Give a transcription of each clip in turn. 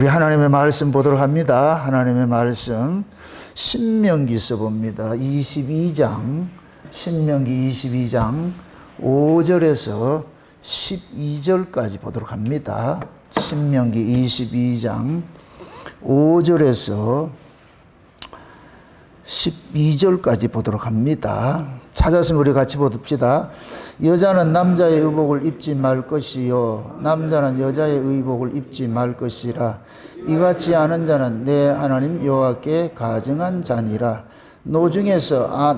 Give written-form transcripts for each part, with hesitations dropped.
우리 하나님의 말씀 보도록 합니다. 하나님의 말씀 신명기서 봅니다. 22장 신명기 22장 5절에서 12절까지 보도록 합니다. 신명기 22장 5절에서 12절까지 보도록 합니다. 찾았으면 우리 같이 봅시다. 여자는 남자의 의복을 입지 말 것이요 남자는 여자의 의복을 입지 말 것이라. 이같이 하는 자는 내 하나님 여호와께 가증한 자니라. 노중에서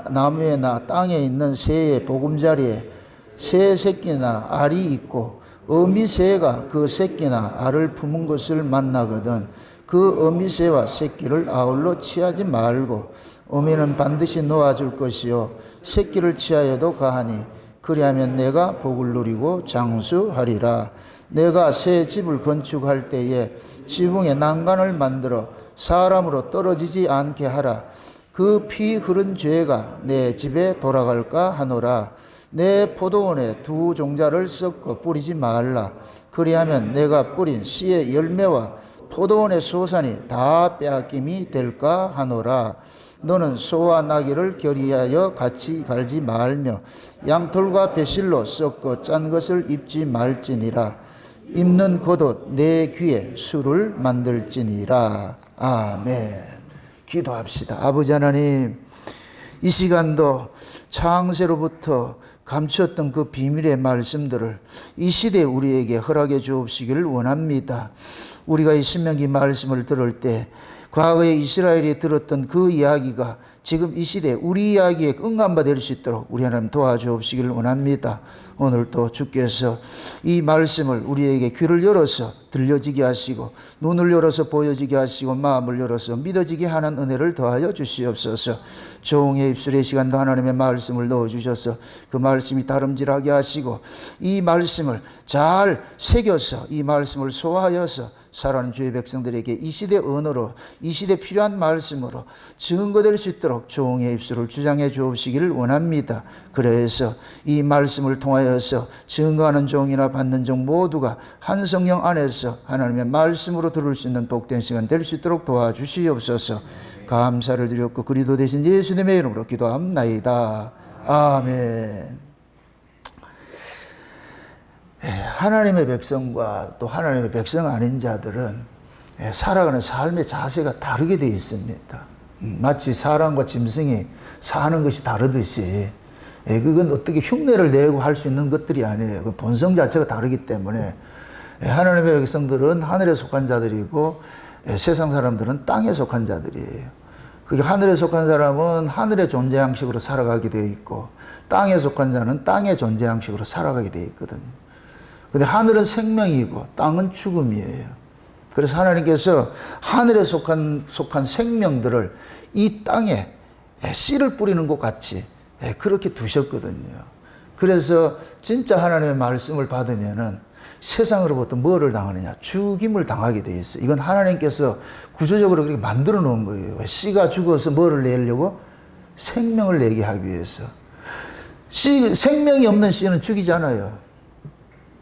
나무에나 땅에 있는 새의 보금자리에 새 새끼나 알이 있고 어미새가 그 새끼나 알을 품은 것을 만나거든 그 어미새와 새끼를 아울러 취하지 말고 어미는 반드시 놓아줄 것이요 새끼를 취하여도 가하니 그리하면 내가 복을 누리고 장수하리라. 내가 새 집을 건축할 때에 지붕에 난간을 만들어 사람으로 떨어지지 않게 하라. 그 피 흐른 죄가 내 집에 돌아갈까 하노라. 내 포도원에 두 종자를 섞어 뿌리지 말라. 그리하면 내가 뿌린 씨의 열매와 포도원의 소산이 다 빼앗김이 될까 하노라. 너는 소와 나귀를 결의하여 같이 갈지 말며 양털과 배실로 섞어 짠 것을 입지 말지니라. 입는 겉옷 내 귀에 술을 만들지니라. 아멘. 기도합시다. 아버지 하나님, 이 시간도 창세로부터 감추었던 그 비밀의 말씀들을 이 시대에 우리에게 허락해 주옵시기를 원합니다. 우리가 이 신명기 말씀을 들을 때 과거에 이스라엘이 들었던 그 이야기가 지금 이 시대에 우리 이야기에 응답바 될 수 있도록 우리 하나님 도와주옵시기를 원합니다. 오늘도 주께서 이 말씀을 우리에게 귀를 열어서 들려지게 하시고 눈을 열어서 보여지게 하시고 마음을 열어서 믿어지게 하는 은혜를 더하여 주시옵소서. 종의 입술의 시간도 하나님의 말씀을 넣어주셔서 그 말씀이 다름질하게 하시고 이 말씀을 잘 새겨서 이 말씀을 소화하여서 살아가는 주의 백성들에게 이 시대 언어로 이 시대 필요한 말씀으로 증거될 수 있도록 종의 입술을 주장해 주옵시기를 원합니다. 그래서 이 말씀을 통하여서 증거하는 종이나 받는 종 모두가 한 성령 안에서 하나님의 말씀으로 들을 수 있는 복된 시간 될 수 있도록 도와주시옵소서. 감사를 드렸고 그리스도 되신 예수님의 이름으로 기도합나이다. 아멘. 하나님의 백성과 또 하나님의 백성 아닌 자들은 살아가는 삶의 자세가 다르게 되어 있습니다. 마치 사람과 짐승이 사는 것이 다르듯이 그건 어떻게 흉내를 내고 할 수 있는 것들이 아니에요. 본성 자체가 다르기 때문에 하나님의 백성들은 하늘에 속한 자들이고 세상 사람들은 땅에 속한 자들이에요. 그게 하늘에 속한 사람은 하늘의 존재 양식으로 살아가게 되어 있고 땅에 속한 자는 땅의 존재 양식으로 살아가게 되어 있거든요. 근데 하늘은 생명이고 땅은 죽음이에요. 그래서 하나님께서 하늘에 속한 생명들을 이 땅에 씨를 뿌리는 것 같이 그렇게 두셨거든요. 그래서 진짜 하나님의 말씀을 받으면은 세상으로부터 뭐를 당하느냐? 죽임을 당하게 돼 있어요. 이건 하나님께서 구조적으로 그렇게 만들어 놓은 거예요. 씨가 죽어서 뭐를 내려고? 생명을 내게 하기 위해서. 생명이 없는 씨는 죽이잖아요.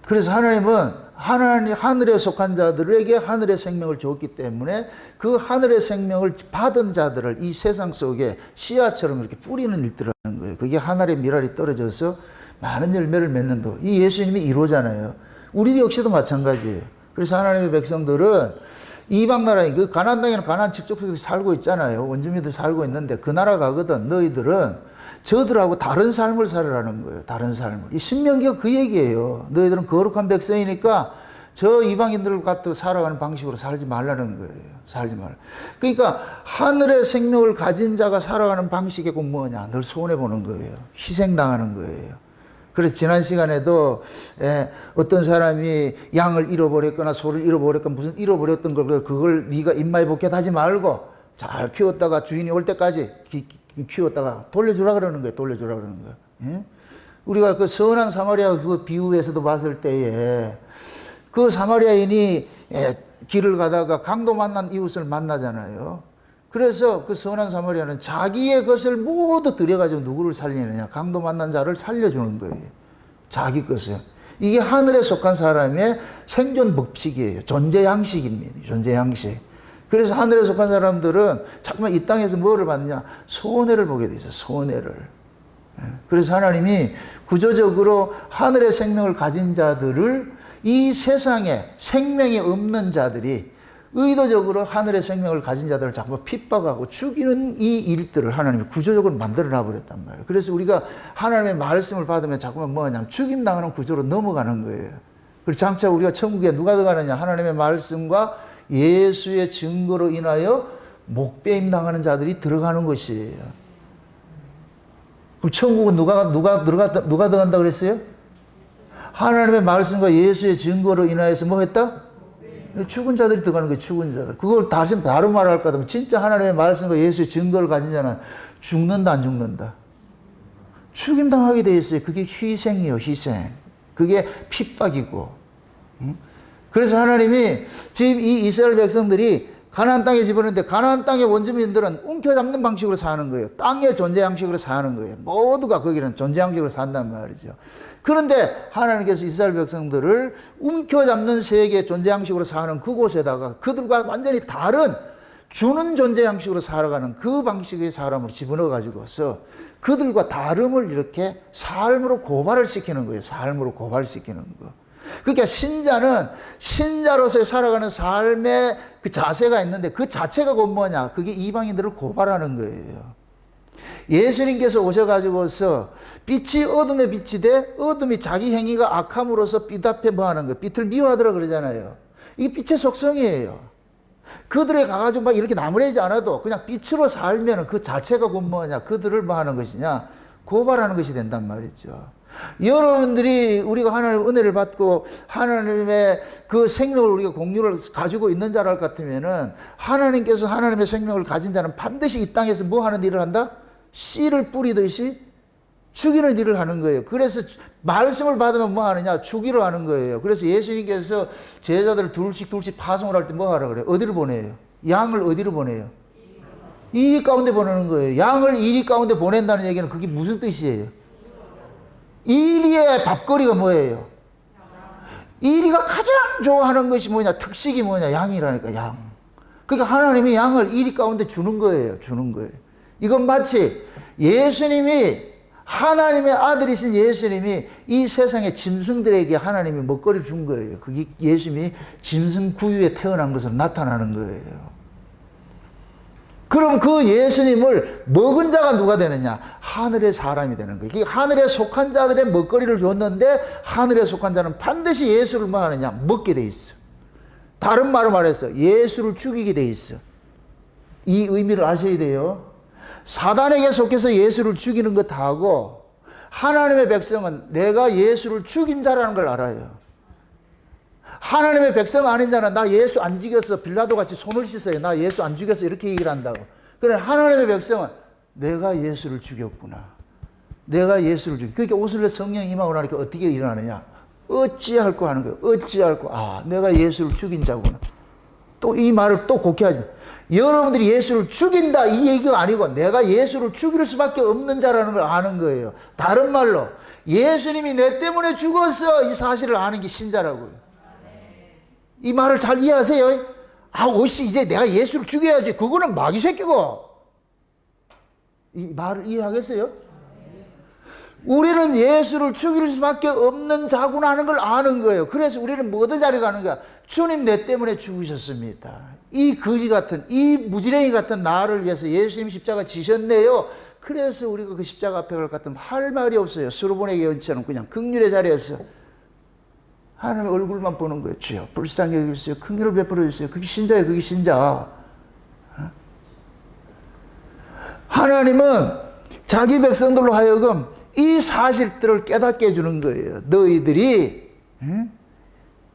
그래서 하나님은 하늘에 속한 자들에게 하늘의 생명을 줬기 때문에 그 하늘의 생명을 받은 자들을 이 세상 속에 씨앗처럼 이렇게 뿌리는 일들을 하는 거예요. 그게 하늘의 미랄이 떨어져서 많은 열매를 맺는 이 예수님이 이루잖아요. 우리 역시도 마찬가지예요. 그래서 하나님의 백성들은 이방 나라에 그 가나안 땅에는 가나안 직족들이 살고 있잖아요. 원주민들이 살고 있는데 그 나라 가거든. 너희들은 저들하고 다른 삶을 살으라는 거예요. 다른 삶을. 이 신명기가 그 얘기예요. 너희들은 거룩한 백성이니까 저 이방인들을 갖고 살아가는 방식으로 살지 말라는 거예요. 살지 말라. 그러니까 하늘의 생명을 가진 자가 살아가는 방식이 꼭 뭐냐? 늘 손해보는 거예요. 희생당하는 거예요. 그래서 지난 시간에도 어떤 사람이 양을 잃어버렸거나 소를 잃어버렸거나 무슨 잃어버렸던 걸 그걸 네가 입마에 복귀하지 말고 잘 키웠다가 주인이 올 때까지 키웠다가 돌려주라 그러는 거예요. 돌려주라 그러는 거예요. 예? 우리가 그 선한 사마리아 그 비유에서도 봤을 때에 그 사마리아인이 길을 가다가 강도 만난 이웃을 만나잖아요. 그래서 그 선한 사마리아는 자기의 것을 모두 들여가지고 누구를 살리느냐? 강도 만난 자를 살려주는 거예요. 자기 것을. 이게 하늘에 속한 사람의 생존 법칙이에요. 존재 양식입니다. 존재 양식. 그래서 하늘에 속한 사람들은 자꾸만 이 땅에서 뭐를 받느냐? 손해를 보게 돼 있어요. 손해를. 그래서 하나님이 구조적으로 하늘의 생명을 가진 자들을 이 세상에 생명이 없는 자들이 의도적으로 하늘의 생명을 가진 자들을 자꾸 핍박하고 죽이는 이 일들을 하나님이 구조적으로 만들어 놔버렸단 말이에요. 그래서 우리가 하나님의 말씀을 받으면 자꾸만 뭐냐면 죽임당하는 구조로 넘어가는 거예요. 그리고 장차 우리가 천국에 누가 들어가느냐? 하나님의 말씀과 예수의 증거로 인하여 목배임 당하는 자들이 들어가는 것이에요. 그럼 천국은 누가 들어간다 그랬어요? 하나님의 말씀과 예수의 증거로 인하여서 뭐 했다? 죽은 자들이 들어가는 거예요. 죽은 자들. 그걸 다시 다른 말을 할까 하면 진짜 하나님의 말씀과 예수의 증거를 가진 자는 죽는다 안 죽는다? 죽임당하게 돼 있어요. 그게 희생이에요. 희생. 그게 핍박이고. 그래서 하나님이 지금 이 이스라엘 백성들이 가나안 땅에 집어넣는데 가나안 땅의 원주민들은 움켜잡는 방식으로 사는 거예요. 땅의 존재 양식으로 사는 거예요. 모두가 거기는 존재 양식으로 산단 말이죠. 그런데 하나님께서 이스라엘 백성들을 움켜잡는 세계의 존재 양식으로 사는 그곳에다가 그들과 완전히 다른 주는 존재 양식으로 살아가는 그 방식의 사람을 집어넣어 가지고서 그들과 다름을 이렇게 삶으로 고발을 시키는 거예요. 삶으로 고발시키는 거. 그러니까 신자는 신자로서 살아가는 삶의 그 자세가 있는데 그 자체가 곧 뭐냐? 그게 이방인들을 고발하는 거예요. 예수님께서 오셔가지고서 빛이 어둠에 빛이 돼 어둠이 자기 행위가 악함으로써 빛 앞에 뭐 하는 거예요? 빛을 미워하더라 그러잖아요. 이게 빛의 속성이에요. 그들에 가가지고 막 이렇게 나무래지 않아도 그냥 빛으로 살면 그 자체가 곧 뭐냐? 그들을 뭐 하는 것이냐? 고발하는 것이 된단 말이죠. 여러분들이 우리가 하나님의 은혜를 받고 하나님의 그 생명을 우리가 공유를 가지고 있는 자랄 같으면은 하나님께서 하나님의 생명을 가진 자는 반드시 이 땅에서 뭐 하는 일을 한다? 씨를 뿌리듯이 죽이는 일을 하는 거예요. 그래서 말씀을 받으면 뭐 하느냐? 죽이러 하는 거예요. 그래서 예수님께서 제자들을 둘씩 파송을 할 때 뭐 하라 그래요? 어디를 보내요? 양을 어디로 보내요? 이리 가운데 보내는 거예요. 양을 이리 가운데 보낸다는 얘기는 그게 무슨 뜻이에요? 이리의 밥거리가 뭐예요? 이리가 가장 좋아하는 것이 뭐냐? 특식이 뭐냐? 양이라니까, 양. 그러니까 하나님이 양을 이리 가운데 주는 거예요. 주는 거예요. 이건 마치 예수님이 하나님의 아들이신 예수님이 이 세상의 짐승들에게 하나님이 먹거리를 준 거예요. 그게 예수님이 짐승 구유에 태어난 것으로 나타나는 거예요. 그럼 그 예수님을 먹은 자가 누가 되느냐? 하늘의 사람이 되는 거예요. 하늘에 속한 자들의 먹거리를 줬는데 하늘에 속한 자는 반드시 예수를 뭐 하느냐? 먹게 돼 있어. 다른 말로 말해서 예수를 죽이게 돼 있어. 이 의미를 아셔야 돼요. 사단에게 속해서 예수를 죽이는 것하고 하나님의 백성은 내가 예수를 죽인 자라는 걸 알아요. 하나님의 백성 아닌 자는 나 예수 안 죽였어. 빌라도 같이 손을 씻어요. 나 예수 안 죽였어. 이렇게 얘기를 한다고. 그래 하나님의 백성은 내가 예수를 죽였구나. 내가 예수를 죽였구나. 그러니까 오슬레 성령 임하고 나니까 어떻게 일어나느냐. 어찌할꼬 하는 거예요. 어찌할꼬. 아, 내가 예수를 죽인 자구나. 또 이 말을 또 곡해하지. 여러분들이 예수를 죽인다 이 얘기가 아니고 내가 예수를 죽일 수밖에 없는 자라는 걸 아는 거예요. 다른 말로 예수님이 내 때문에 죽었어 이 사실을 아는 게 신자라고요. 이 말을 잘 이해하세요? 아, 오씨 이제 내가 예수를 죽여야지. 그거는 마귀 새끼고. 이 말을 이해하겠어요? 우리는 예수를 죽일 수밖에 없는 자구나 하는 걸 아는 거예요. 그래서 우리는 뭐든 자리에 가는 거야. 주님 내 때문에 죽으셨습니다. 이 거지 같은 이 무지랭이 같은 나를 위해서 예수님 십자가 지셨네요. 그래서 우리가 그 십자가 앞에 갈 것 같으면 할 말이 없어요. 수르보내기 연처럼 그냥 긍휼의 자리에서 하나님의 얼굴만 보는 거예요. 주여 불쌍히 여기주세요. 긍휼을 베풀어 주세요. 그게 신자예요. 그게 신자. 하나님은 자기 백성들로 하여금 이 사실들을 깨닫게 해주는 거예요.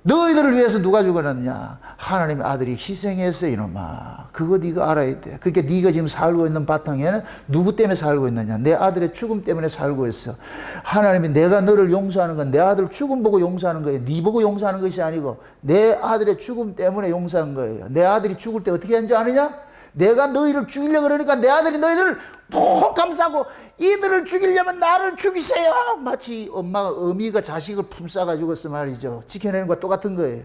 너희들을 위해서 누가 죽어놨느냐? 하나님의 아들이 희생했어 이놈아. 그거 네가 알아야 돼. 그러니까 네가 지금 살고 있는 바탕에는 누구 때문에 살고 있느냐? 내 아들의 죽음 때문에 살고 있어. 하나님이 내가 너를 용서하는 건 내 아들 죽음 보고 용서하는 거예요. 네 보고 용서하는 것이 아니고 내 아들의 죽음 때문에 용서한 거예요. 내 아들이 죽을 때 어떻게 했는지 아느냐? 내가 너희를 죽이려고 그러니까 내 아들이 너희들을 푹 감싸고 이들을 죽이려면 나를 죽이세요. 마치 어미가 자식을 품싸가지고서 말이죠. 지켜내는 것과 똑같은 거예요.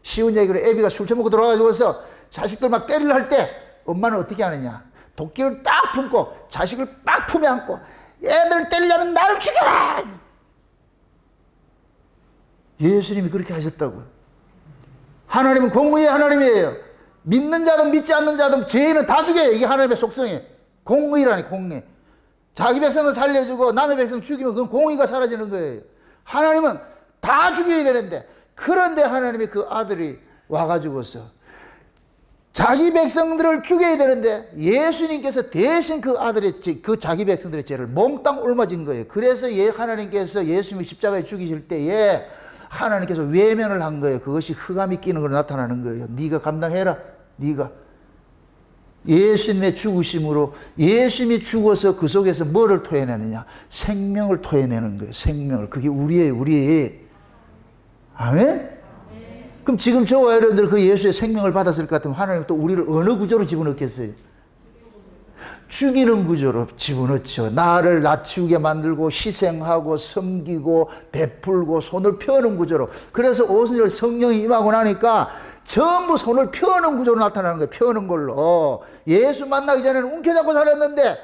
쉬운 얘기로 애비가 술 처먹고 들어와가지고서 자식들 막 때리려 할 때 엄마는 어떻게 하느냐. 도끼를 딱 품고 자식을 빡 품에 안고 애들 때리려면 나를 죽여라. 예수님이 그렇게 하셨다고요. 하나님은 공의의 하나님이에요. 믿는 자든 믿지 않는 자든 죄인은 다 죽여요. 이게 하나님의 속성이에요. 공의라니, 공의. 자기 백성은 살려주고 남의 백성 죽이면 그건 공의가 사라지는 거예요. 하나님은 다 죽여야 되는데, 그런데 하나님의 그 아들이 와가지고서 자기 백성들을 죽여야 되는데 예수님께서 대신 그 아들의 그 자기 백성들의 죄를 몽땅 옮아진 거예요. 그래서 하나님께서 예수님을 십자가에 죽이실 때에 하나님께서 외면을 한 거예요. 그것이 흑암이 끼는 걸로 나타나는 거예요. 네가 감당해라. 네가. 예수님의 죽으심으로, 예수님이 죽어서 그 속에서 뭐를 토해내느냐? 생명을 토해내는 거예요. 생명을. 그게 우리의. 아멘? 그럼 지금 저와 여러분들 그 예수의 생명을 받았을 것 같으면 하나님 또 우리를 어느 구조로 집어넣겠어요? 죽이는 구조로 집어넣죠. 나를 낮추게 만들고 희생하고 섬기고 베풀고 손을 펴는 구조로. 그래서 오순절 성령이 임하고 나니까 전부 손을 펴는 구조로 나타나는 거예요. 펴는 걸로. 예수 만나기 전에는 움켜잡고 살았는데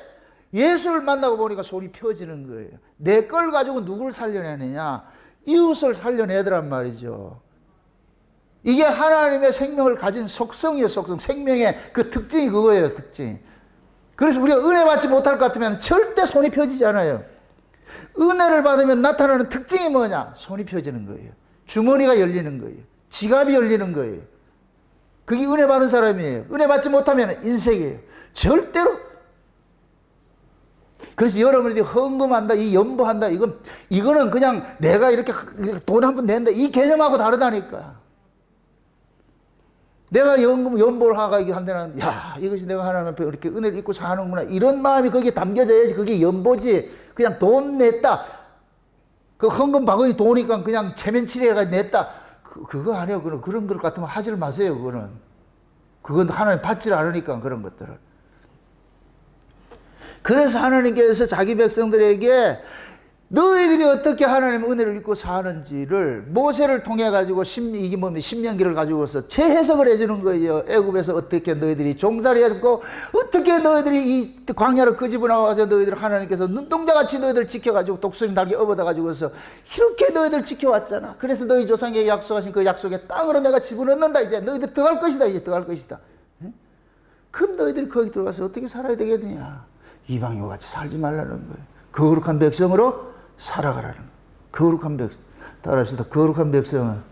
예수를 만나고 보니까 손이 펴지는 거예요. 내 걸 가지고 누구를 살려내느냐? 이웃을 살려내더란 말이죠. 이게 하나님의 생명을 가진 속성이에요. 속성. 생명의 그 특징이 그거예요. 특징. 그래서 우리가 은혜 받지 못할 것 같으면 절대 손이 펴지지 않아요. 은혜를 받으면 나타나는 특징이 뭐냐? 손이 펴지는 거예요. 주머니가 열리는 거예요. 지갑이 열리는 거예요. 그게 은혜 받은 사람이에요. 은혜 받지 못하면 인색이에요. 절대로. 그래서 여러분들이 헌금한다, 이 연보한다, 이거는 그냥 내가 이렇게 돈 한 푼 낸다, 이 개념하고 다르다니까. 내가 연보를 하가 한다는, 야, 이것이 내가 하나님 앞에 이렇게 은혜를 입고 사는구나. 이런 마음이 거기에 담겨져야지 그게 연보지. 그냥 돈 냈다. 그 헌금 바구니 돈이니까 그냥 체면치레가 냈다. 그거 아니에요. 그런 것 같으면 하지 마세요. 그건 하나님 받지 않으니까 그런 것들을. 그래서 하나님께서 자기 백성들에게 너희들이 어떻게 하나님의 은혜를 입고 사는지를 모세를 통해 가지고 신명기를 가지고서 재해석을 해주는 거예요. 애굽에서 어떻게 너희들이 종살이했고 어떻게 너희들이 이 광야를 끄집어 나와서 너희들 하나님께서 눈동자같이 너희들 지켜가지고 독수리 날개 업어다 가지고서 이렇게 너희들 지켜왔잖아. 그래서 너희 조상에게 약속하신 그 약속의 땅으로 내가 집어넣는다. 이제 너희들 들어갈 것이다. 이제 들어갈 것이다. 그럼 너희들이 거기 들어가서 어떻게 살아야 되겠느냐? 이방인과 같이 살지 말라는 거예요. 거룩한 백성으로 살아가라는 거예요. 거룩한 백성. 따라합시다. 거룩한 백성은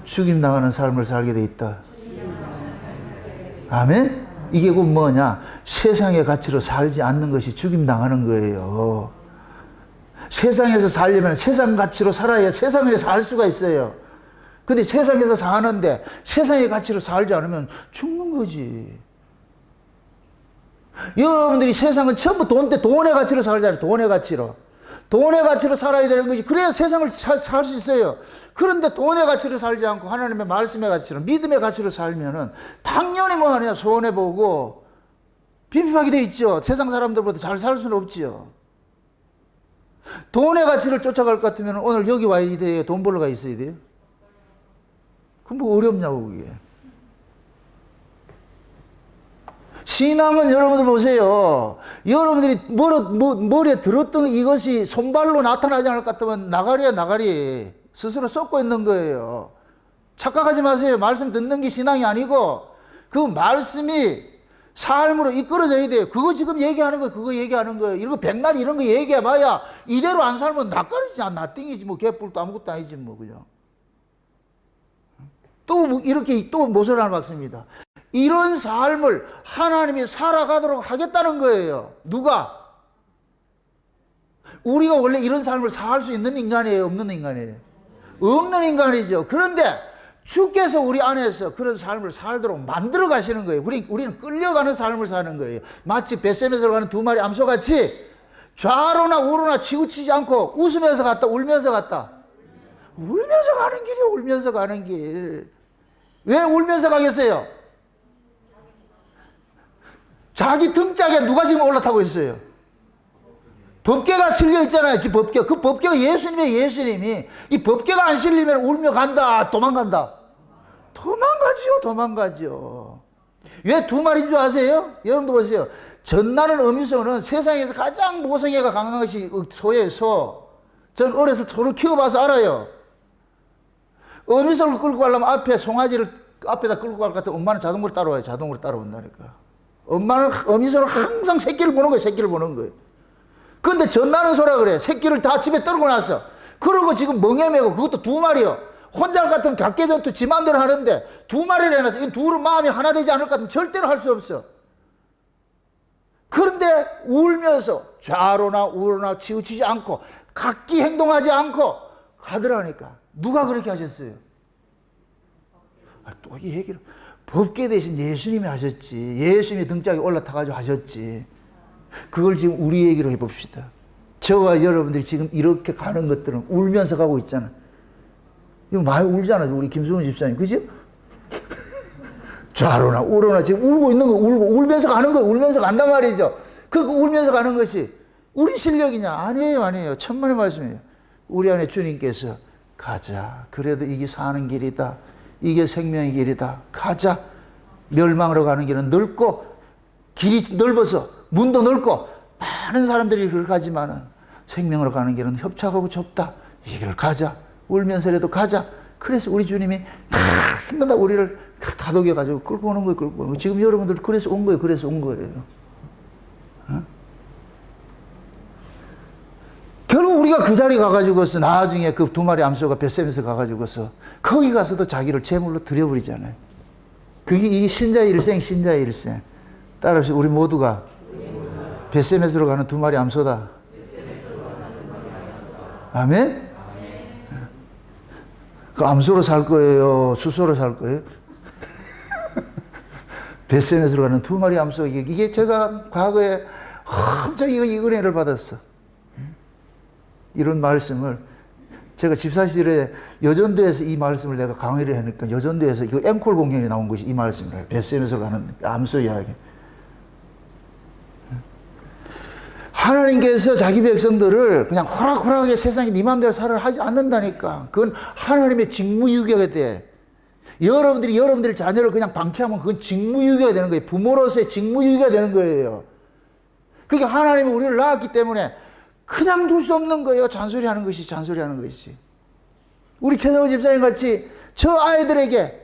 죽임 당하는 삶을 살게 돼 있다. 아멘? 이게 곧 뭐냐? 세상의 가치로 살지 않는 것이 죽임 당하는 거예요. 세상에서 살려면 세상 가치로 살아야 세상에 살 수가 있어요. 근데 세상에서 사는데 세상의 가치로 살지 않으면 죽는 거지. 여러분들이 세상은 전부 돈의 가치로 살잖아요. 돈의 가치로. 돈의 가치로 살아야 되는 것이, 그래야 세상을 살 수 있어요. 그런데 돈의 가치로 살지 않고 하나님의 말씀의 가치로, 믿음의 가치로 살면은 당연히 뭐 하냐? 손해보고 비판하게 돼 있죠. 세상 사람들보다 잘 살 수는 없지요. 돈의 가치를 쫓아갈 것 같으면 오늘 여기 와야 돼요? 돈 벌러 가 있어야 돼요? 그럼 뭐 어렵냐고, 그게. 신앙은 여러분들 보세요. 여러분들이 머리에 들었던 이것이 손발로 나타나지 않을 것 같으면 나가리야, 나가리. 스스로 쏟고 있는 거예요. 착각하지 마세요. 말씀 듣는 게 신앙이 아니고 그 말씀이 삶으로 이끌어져야 돼요. 그거 지금 얘기하는 거예요. 그거 얘기하는 거예요. 이런 거 백날 이런 거 얘기해봐야 이대로 안 살면 낯가리지 않나. 나띵이지 뭐. 개뿔도 아무것도 아니지 뭐. 그죠? 또 이렇게 또 모서리를 박습니다. 이런 삶을 하나님이 살아가도록 하겠다는 거예요. 누가? 우리가 원래 이런 삶을 살 수 있는 인간이에요? 없는 인간이에요? 없는 인간이죠. 그런데 주께서 우리 안에서 그런 삶을 살도록 만들어 가시는 거예요. 우리는 끌려가는 삶을 사는 거예요. 마치 벳세메스로 가는 두 마리 암소같이 좌로나 우로나 치우치지 않고 웃으면서 갔다, 울면서 갔다. 울면서 가는 길이요. 울면서 가는 길. 왜 울면서 가겠어요? 자기 등짝에 누가 지금 올라타고 있어요? 법궤가 실려 있잖아요. 지금 법궤. 그 법궤가 예수님이에요. 예수님이. 이 법궤가 안 실리면 울며 간다. 도망간다. 도망가지요. 왜 두 마리인 줄 아세요? 여러분도 보세요. 전나는 어미소는 세상에서 가장 모성애가 강한 것이 소예요. 소. 전 어려서 소를 키워봐서 알아요. 어미소를 끌고 가려면 앞에 송아지를 앞에다 끌고 갈 것 같으면 엄마는 자동으로 따라와요. 자동으로 따라온다니까. 엄마는 어미소를 항상 새끼를 보는 거예요. 근데 전나는 소라 그래. 새끼를 다 집에 떨고 났어. 그러고 지금 멍해매고 그것도 두 마리요. 혼자 같으면 각계전투 지 마음대로 하는데 두 마리를 해놨어. 이 둘은 마음이 하나 되지 않을 것 같으면 절대로 할 수 없어. 그런데 울면서 좌로나 우로나 치우치지 않고 각기 행동하지 않고 가더라니까. 누가 그렇게 하셨어요? 또 이 얘기를 법궤 대신 예수님이 하셨지. 예수님이 등짝에 올라타가지고 하셨지. 그걸 지금 우리 얘기로 해봅시다. 저와 여러분들이 지금 이렇게 가는 것들은 울면서 가고 있잖아. 이거 많이 울잖아요. 우리 김수훈 집사님. 그죠? 좌로나 우로나 지금 울고 있는 거, 울면서 가는 거예요. 울면서 간단 말이죠. 그 울면서 가는 것이 우리 실력이냐? 아니에요. 천만의 말씀이에요. 우리 안에 주님께서 가자. 그래도 이게 사는 길이다. 이게 생명의 길이다. 가자. 멸망으로 가는 길은 넓고 길이 넓어서 문도 넓고 많은 사람들이 그걸 가지만은 생명으로 가는 길은 협착하고 좁다. 이 길을 가자. 울면서라도 가자. 그래서 우리 주님이 힘나다 우리를 다독여가지고 끌고 오는 거예요. 지금 여러분들 그래서 온 거예요. 어? 결국 우리가 그 자리 가가지고서 나중에 그 두 마리 암소가 벳셈에서 가가지고서 거기 가서도 자기를 제물로 드려버리잖아요. 그게 이 신자의 일생. 따라서 우리 모두가 벳셈에서로 가는 두 마리 암소다. 아멘? 그 암소로 살 거예요? 수소로 살 거예요? 벳셈에서로 가는 두 마리 암소. 이게 제가 과거에 엄청 이 은혜를 받았어. 이런 말씀을 제가 집사실에 여전도에서 이 말씀을 내가 강의를 하니까 여전도에서 이거 앵콜 공연이 나온 것이 이 말씀이에요. 벳셈에서로 가는 암소 이야기. 하나님께서 자기 백성들을 그냥 호락호락하게 세상에 네 마음대로 살아 하지 않는다니까. 그건 하나님의 직무유기가 돼. 여러분들의 자녀를 그냥 방치하면 그건 직무유기가 되는 거예요. 부모로서의 직무유기가 되는 거예요. 그러니까 하나님은 우리를 낳았기 때문에 그냥 둘 수 없는 거예요. 잔소리하는 것이. 우리 최성호 집사님 같이 저 아이들의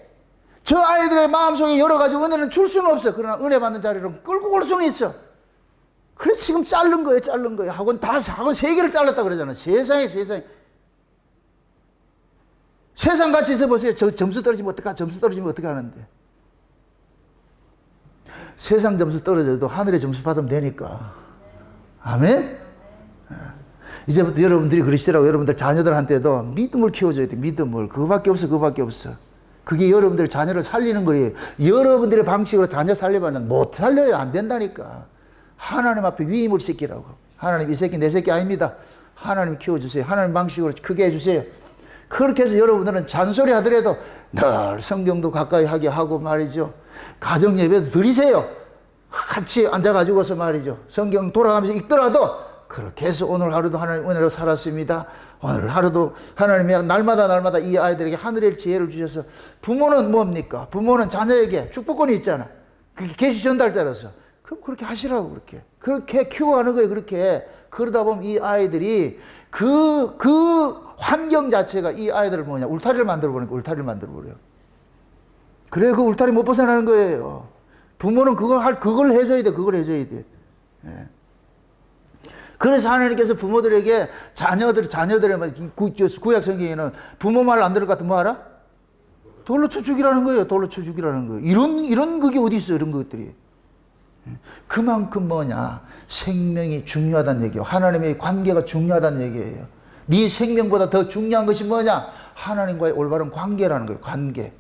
마음속에 여러 가지 은혜는 줄 수는 없어. 그러나 은혜 받는 자리로 끌고 올 수는 있어. 그래서 지금 자른 거예요. 학원 3개를 잘랐다 그러잖아. 세상에. 세상 같이 있어 보세요. 점수 떨어지면 어떡하 하는데. 세상 점수 떨어져도 하늘의 점수 받으면 되니까. 아멘? 이제부터 여러분들이 그러시더라고. 여러분들 자녀들한테도 믿음을 키워줘야 돼. 믿음을. 그거밖에 없어. 그게 여러분들 자녀를 살리는 거예요. 여러분들의 방식으로 자녀 살려면 못 살려요. 안 된다니까. 하나님 앞에 위임을 시키라고. 하나님 이 새끼 내 새끼 아닙니다. 하나님 키워주세요. 하나님 방식으로 크게 해주세요. 그렇게 해서 여러분들은 잔소리 하더라도 늘 성경도 가까이 하게 하고 말이죠. 가정 예배도 드리세요. 같이 앉아가지고서 말이죠. 성경 돌아가면서 읽더라도 그렇게 해서 오늘 하루도 하나님 은혜로 살았습니다. 오늘 하루도 하나님이 날마다 이 아이들에게 하늘의 지혜를 주셔서 부모는 뭡니까? 부모는 자녀에게 축복권이 있잖아. 그게 계시 전달자로서. 그럼 그렇게 하시라고 그렇게 키워가는 거예요. 그러다 보면 이 아이들이 그 환경 자체가 이 아이들을 울타리를 만들어버려요. 그래 그 울타리 못 벗어나는 거예요. 부모는 그걸 해줘야 돼. 예. 그래서 하나님께서 부모들에게 자녀들의 구약 성경에는 부모 말 안 들을 것 같으면 뭐 알아? 돌로 쳐 죽이라는 거예요. 이런 그게 어디 있어요? 이런 것들이. 그만큼 생명이 중요하다는 얘기예요. 하나님의 관계가 중요하다는 얘기예요. 네 생명보다 더 중요한 것이 뭐냐? 하나님과의 올바른 관계라는 거예요. 관계.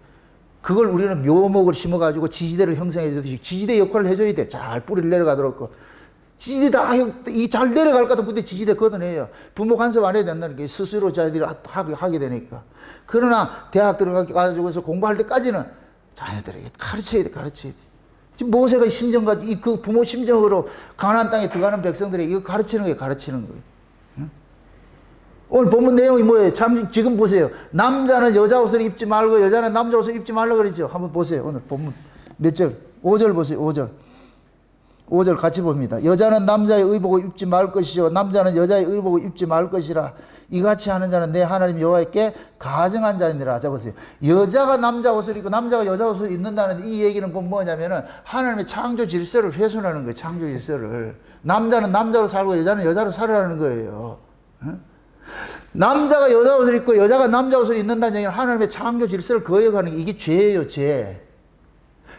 그걸 우리는 묘목을 심어가지고 지지대를 형성해 주듯이 지지대 역할을 해줘야 돼. 잘 뿌리를 내려가도록. 지지대 잘 내려갈 것 같은 분들 지지대 걷어내요. 부모 간섭 안 해야 된다는 게 스스로 자기들이 하게 되니까. 그러나 대학 들어가가지고서 공부할 때까지는 자녀들에게 가르쳐야 돼. 지금 모세가 심정과 그 부모 심정으로 가나안 땅에 들어가는 백성들에게 이거 가르치는 거예요. 가르치는 거예요. 오늘 본문 내용이 뭐예요? 참 지금 보세요. 남자는 여자 옷을 입지 말고 여자는 남자 옷을 입지 말라 그러죠. 한번 보세요. 오늘 본문 몇 절? 5절 보세요. 5절. 5절 같이 봅니다. 여자는 남자의 의복을 입지 말 것이요 남자는 여자의 의복을 입지 말 것이라 이같이 하는 자는 내 하나님 여호와께 가증한 자니라. 자 보세요. 여자가 남자 옷을 입고 남자가 여자 옷을 입는다는 이 얘기는 뭐냐면은 하나님의 창조 질서를 훼손하는 거예요. 창조 질서를. 남자는 남자로 살고 여자는 여자로 살으라는 거예요. 남자가 여자 옷을 입고 여자가 남자 옷을 입는다는 얘기는 하나님의 창조 질서를 거역하는 게 이게 죄예요. 죄.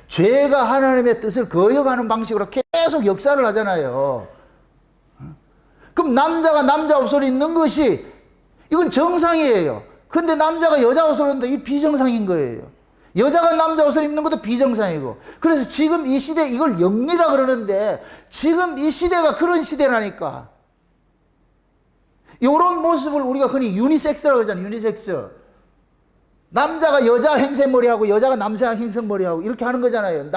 죄가 하나님의 뜻을 거역하는 방식으로 계속 역사를 하잖아요. 그럼 남자가 남자 옷을 입는 것이 이건 정상이에요. 근데 남자가 여자 옷을 입는다 이 비정상인 거예요. 여자가 남자 옷을 입는 것도 비정상이고. 그래서 지금 이 시대 이걸 영리라 그러는데 지금 이 시대가 그런 시대라니까. 이런 모습을 우리가 흔히 유니섹스라고 그러잖아요. 유니섹스. 남자가 여자 행색머리하고 여자가 남자 행색머리하고 이렇게 하는 거잖아요.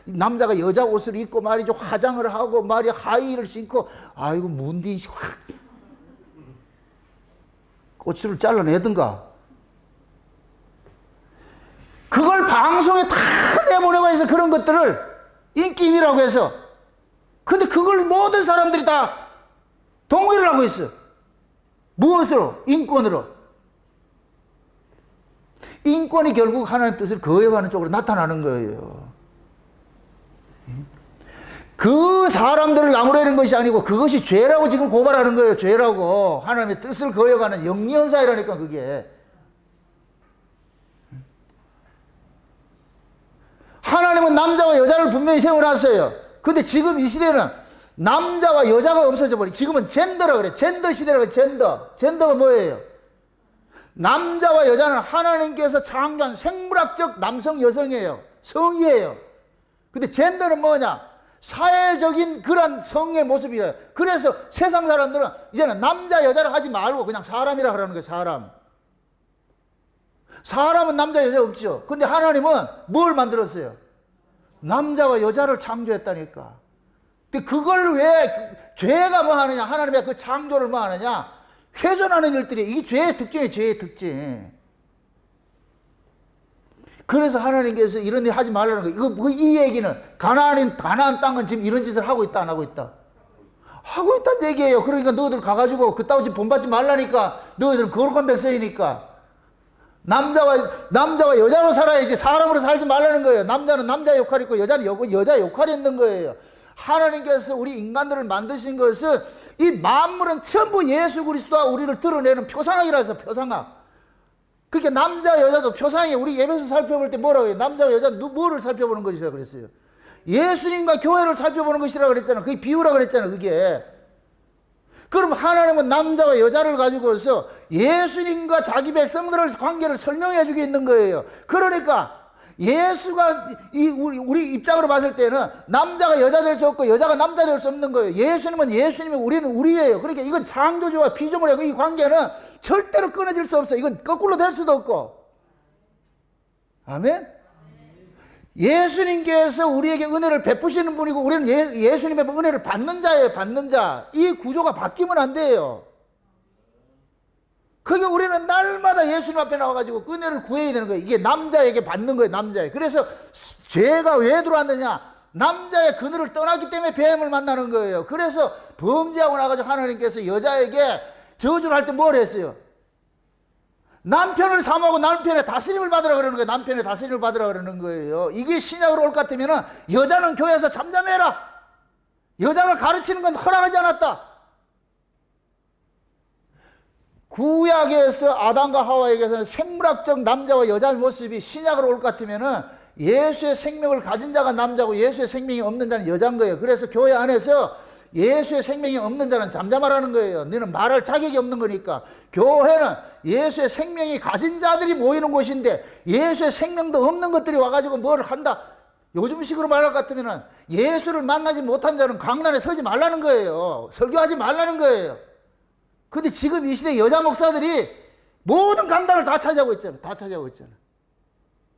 남자가 여자 옷을 입고 말이죠. 화장을 하고 말이야 하이힐을 신고 아이고 문디 확 꼬치를 잘라내든가. 그걸 방송에 다 내보내고 해서 그런 것들을 인기임이라고 해서 근데 그걸 모든 사람들이 다 동의를 하고 있어. 무엇으로? 인권으로. 인권이 결국 하나님의 뜻을 거역하는 쪽으로 나타나는 거예요. 그 사람들을 나무라는 것이 아니고 그것이 죄라고 지금 고발하는 거예요. 죄라고. 하나님의 뜻을 거역하는 영리현사이라니까 그게. 하나님은 남자와 여자를 분명히 세워놨어요. 근데 지금 이 시대는 남자와 여자가 없어져 버리. 지금은 젠더라 그래. 젠더 시대라고 젠더. 젠더가 뭐예요? 남자와 여자는 하나님께서 창조한 생물학적 남성 여성이에요. 성이에요. 근데 젠더는 뭐냐? 사회적인 그런 성의 모습이에요. 그래서 세상 사람들은 이제는 남자 여자를 하지 말고 그냥 사람이라 하라는 거예요. 사람. 사람은 남자 여자 없죠. 근데 하나님은 뭘 만들었어요? 남자와 여자를 창조했다니까. 근데 그걸 왜 죄가 뭐 하느냐? 하나님의 그 창조를 뭐 하느냐? 훼손하는 일들이 이게 죄의 특징이에요. 죄의 특징. 그래서 하나님께서 이런 일 하지 말라는 거예요. 이 얘기는 가나안 땅은 지금 이런 짓을 하고 있다 안 하고 있다? 하고 있다는 얘기예요. 그러니까 너희들 가가지고 그따위 짓 본받지 말라니까. 너희들은 거룩한 백성이니까. 남자와 여자로 살아야지 사람으로 살지 말라는 거예요. 남자는 남자 역할이 있고 여자는 여자 역할이 있는 거예요. 하나님께서 우리 인간들을 만드신 것은 이 만물은 전부 예수 그리스도와 우리를 드러내는 표상학이라서 표상학. 그러니까 남자 여자도 표상이 우리 예배에서 살펴볼 때 뭐라고 해요? 남자와 여자 뭐를 살펴보는 것이라 그랬어요? 예수님과 교회를 살펴보는 것이라 그랬잖아. 그게 비유라 그랬잖아. 그게. 그럼 하나님은 남자와 여자를 가지고서 예수님과 자기 백성들의 관계를 설명해 주고 있는 거예요. 그러니까 예수가 우리 입장으로 봤을 때는 남자가 여자 될 수 없고 여자가 남자 될 수 없는 거예요. 예수님은 예수님이 우리는 우리예요. 그러니까 이건 창조주와 피조물이고 이 관계는 절대로 끊어질 수 없어요. 이건 거꾸로 될 수도 없고. 아멘? 예수님께서 우리에게 은혜를 베푸시는 분이고 우리는 예수님의 은혜를 받는 자예요. 받는 자. 이 구조가 바뀌면 안 돼요. 그러니까 우리는 날마다 예수님 앞에 나와가지고 은혜를 구해야 되는 거예요. 이게 남자에게 받는 거예요. 남자에게. 그래서 죄가 왜 들어왔느냐? 남자의 그늘을 떠났기 때문에 뱀을 만나는 거예요. 그래서 범죄하고 나가지고 하나님께서 여자에게 저주를 할 때 뭘 했어요? 남편을 사모하고 남편의 다스림을 받으라 그러는 거예요. 남편의 다스림을 받으라 그러는 거예요. 이게 신약으로 올 것 같으면 여자는 교회에서 잠잠해라. 여자가 가르치는 건 허락하지 않았다. 구약에서 아담과 하와에게서는 생물학적 남자와 여자의 모습이 신약으로 올 것 같으면 예수의 생명을 가진 자가 남자고 예수의 생명이 없는 자는 여자인 거예요. 그래서 교회 안에서 예수의 생명이 없는 자는 잠잠하라는 거예요. 너는 말할 자격이 없는 거니까. 교회는 예수의 생명이 가진 자들이 모이는 곳인데 예수의 생명도 없는 것들이 와가지고 뭘 한다. 요즘식으로 말할 것 같으면 예수를 만나지 못한 자는 강단에 서지 말라는 거예요. 설교하지 말라는 거예요. 근데 지금 이 시대 여자 목사들이 모든 강단을 다 차지하고 있잖아요. 다 차지하고 있잖아요.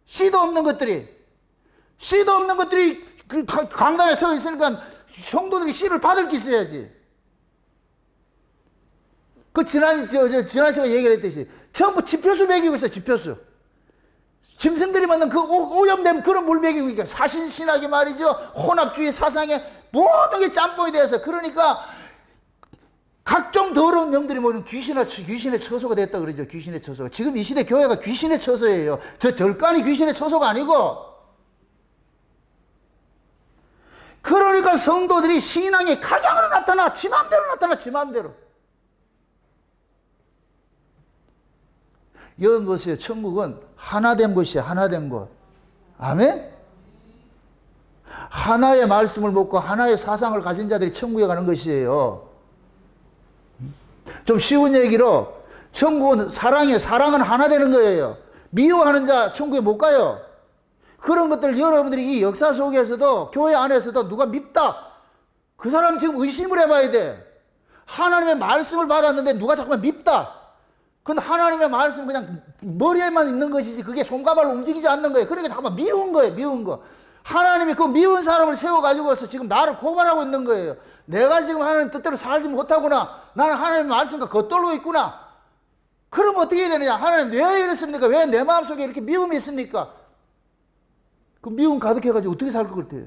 씨도 없는 것들이. 씨도 없는 것들이 그 강단에 서 있으니까 성도들이 씨를 받을 게 있어야지. 그 지난 시간에 얘기를 했듯이 전부 지표수 먹이고 있어. 지표수. 짐승들이 만든 그 오염된 그런 물 먹이고 있으니까 사신신학이 말이죠. 혼합주의 사상에 모든 게 짬뽕이 돼서 그러니까 각종 더러운 영들이 모이는 귀신의 처소가 됐다 그러죠. 귀신의 처소가. 지금 이 시대 교회가 귀신의 처소예요. 저 절간이 귀신의 처소가 아니고. 그러니까 성도들이 신앙의 가장으로 나타나. 지 마음대로 나타나. 지 마음대로. 여러분 보세요. 천국은 하나된 곳이에요. 하나된 곳. 아멘? 하나의 말씀을 먹고 하나의 사상을 가진 자들이 천국에 가는 것이에요. 좀 쉬운 얘기로 천국은 사랑이에요. 사랑은 하나 되는 거예요. 미워하는 자 천국에 못 가요. 그런 것들 여러분들이 이 역사 속에서도 교회 안에서도 누가 밉다. 그 사람 지금 의심을 해봐야 돼. 하나님의 말씀을 받았는데 누가 자꾸만 밉다. 그건 하나님의 말씀은 그냥 머리에만 있는 것이지 그게 손과 발로 움직이지 않는 거예요. 그러니까 잠깐만 미운 거예요. 미운 거. 하나님이 그 미운 사람을 세워가지고서 지금 나를 고발하고 있는 거예요. 내가 지금 하나님 뜻대로 살지 못하구나. 나는 하나님의 말씀과 겉돌고 있구나. 그럼 어떻게 해야 되느냐. 하나님 왜 이랬습니까? 왜 내 마음속에 이렇게 미움이 있습니까? 그 미움 가득해가지고 어떻게 살 것 같아요?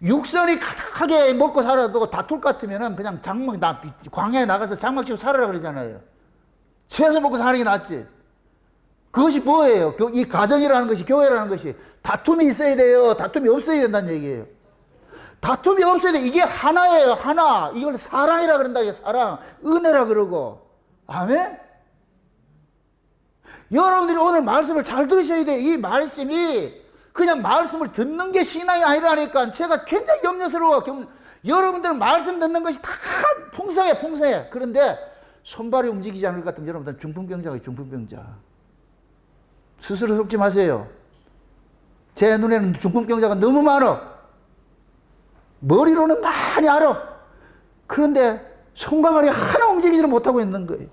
육선이 가득하게 먹고 살아도 다툴 것 같으면 그냥 광야에 나가서 장막 치고 살아라 그러잖아요. 채소 먹고 사는 게 낫지. 그것이 뭐예요? 이 가정이라는 것이, 교회라는 것이 다툼이 있어야 돼요? 다툼이 없어야 된다는 얘기예요. 다툼이 없어야 돼. 이게 하나예요. 하나. 이걸 사랑이라 그런다. 이게 사랑. 은혜라 그러고. 아멘? 여러분들이 오늘 말씀을 잘 들으셔야 돼. 이 말씀이 그냥 말씀을 듣는 게 신앙이 아니라니까. 제가 굉장히 염려스러워. 여러분들은 말씀 듣는 것이 다 풍성해, 풍성해. 그런데 손발이 움직이지 않을 것 같으면 여러분들은 중풍병자가 중풍병자. 스스로 속지 마세요. 제 눈에는 중풍병자가 너무 많아. 머리로는 많이 알아. 그런데 손과 발이 하나 움직이지를 못하고 있는 거예요.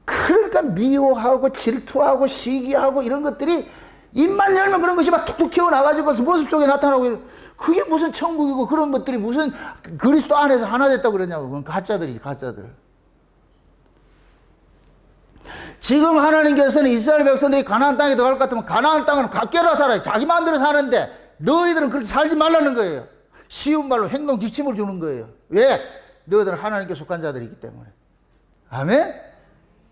그러니까 미워하고 질투하고 시기하고 이런 것들이 입만 열면 그런 것이 막 툭툭 튀어나가지고 모습 속에 나타나고 그게 무슨 천국이고 그런 것들이 무슨 그리스도 안에서 하나 됐다고 그러냐고. 그건 가짜들이지, 가짜들. 지금 하나님께서는 이스라엘 백성들이 가나안 땅에 들어갈 것 같으면 가나안 땅은 각계라 살아요. 자기 마음대로 사는데 너희들은 그렇게 살지 말라는 거예요. 쉬운 말로 행동 지침을 주는 거예요. 왜? 너희들은 하나님께 속한 자들이기 때문에. 아멘?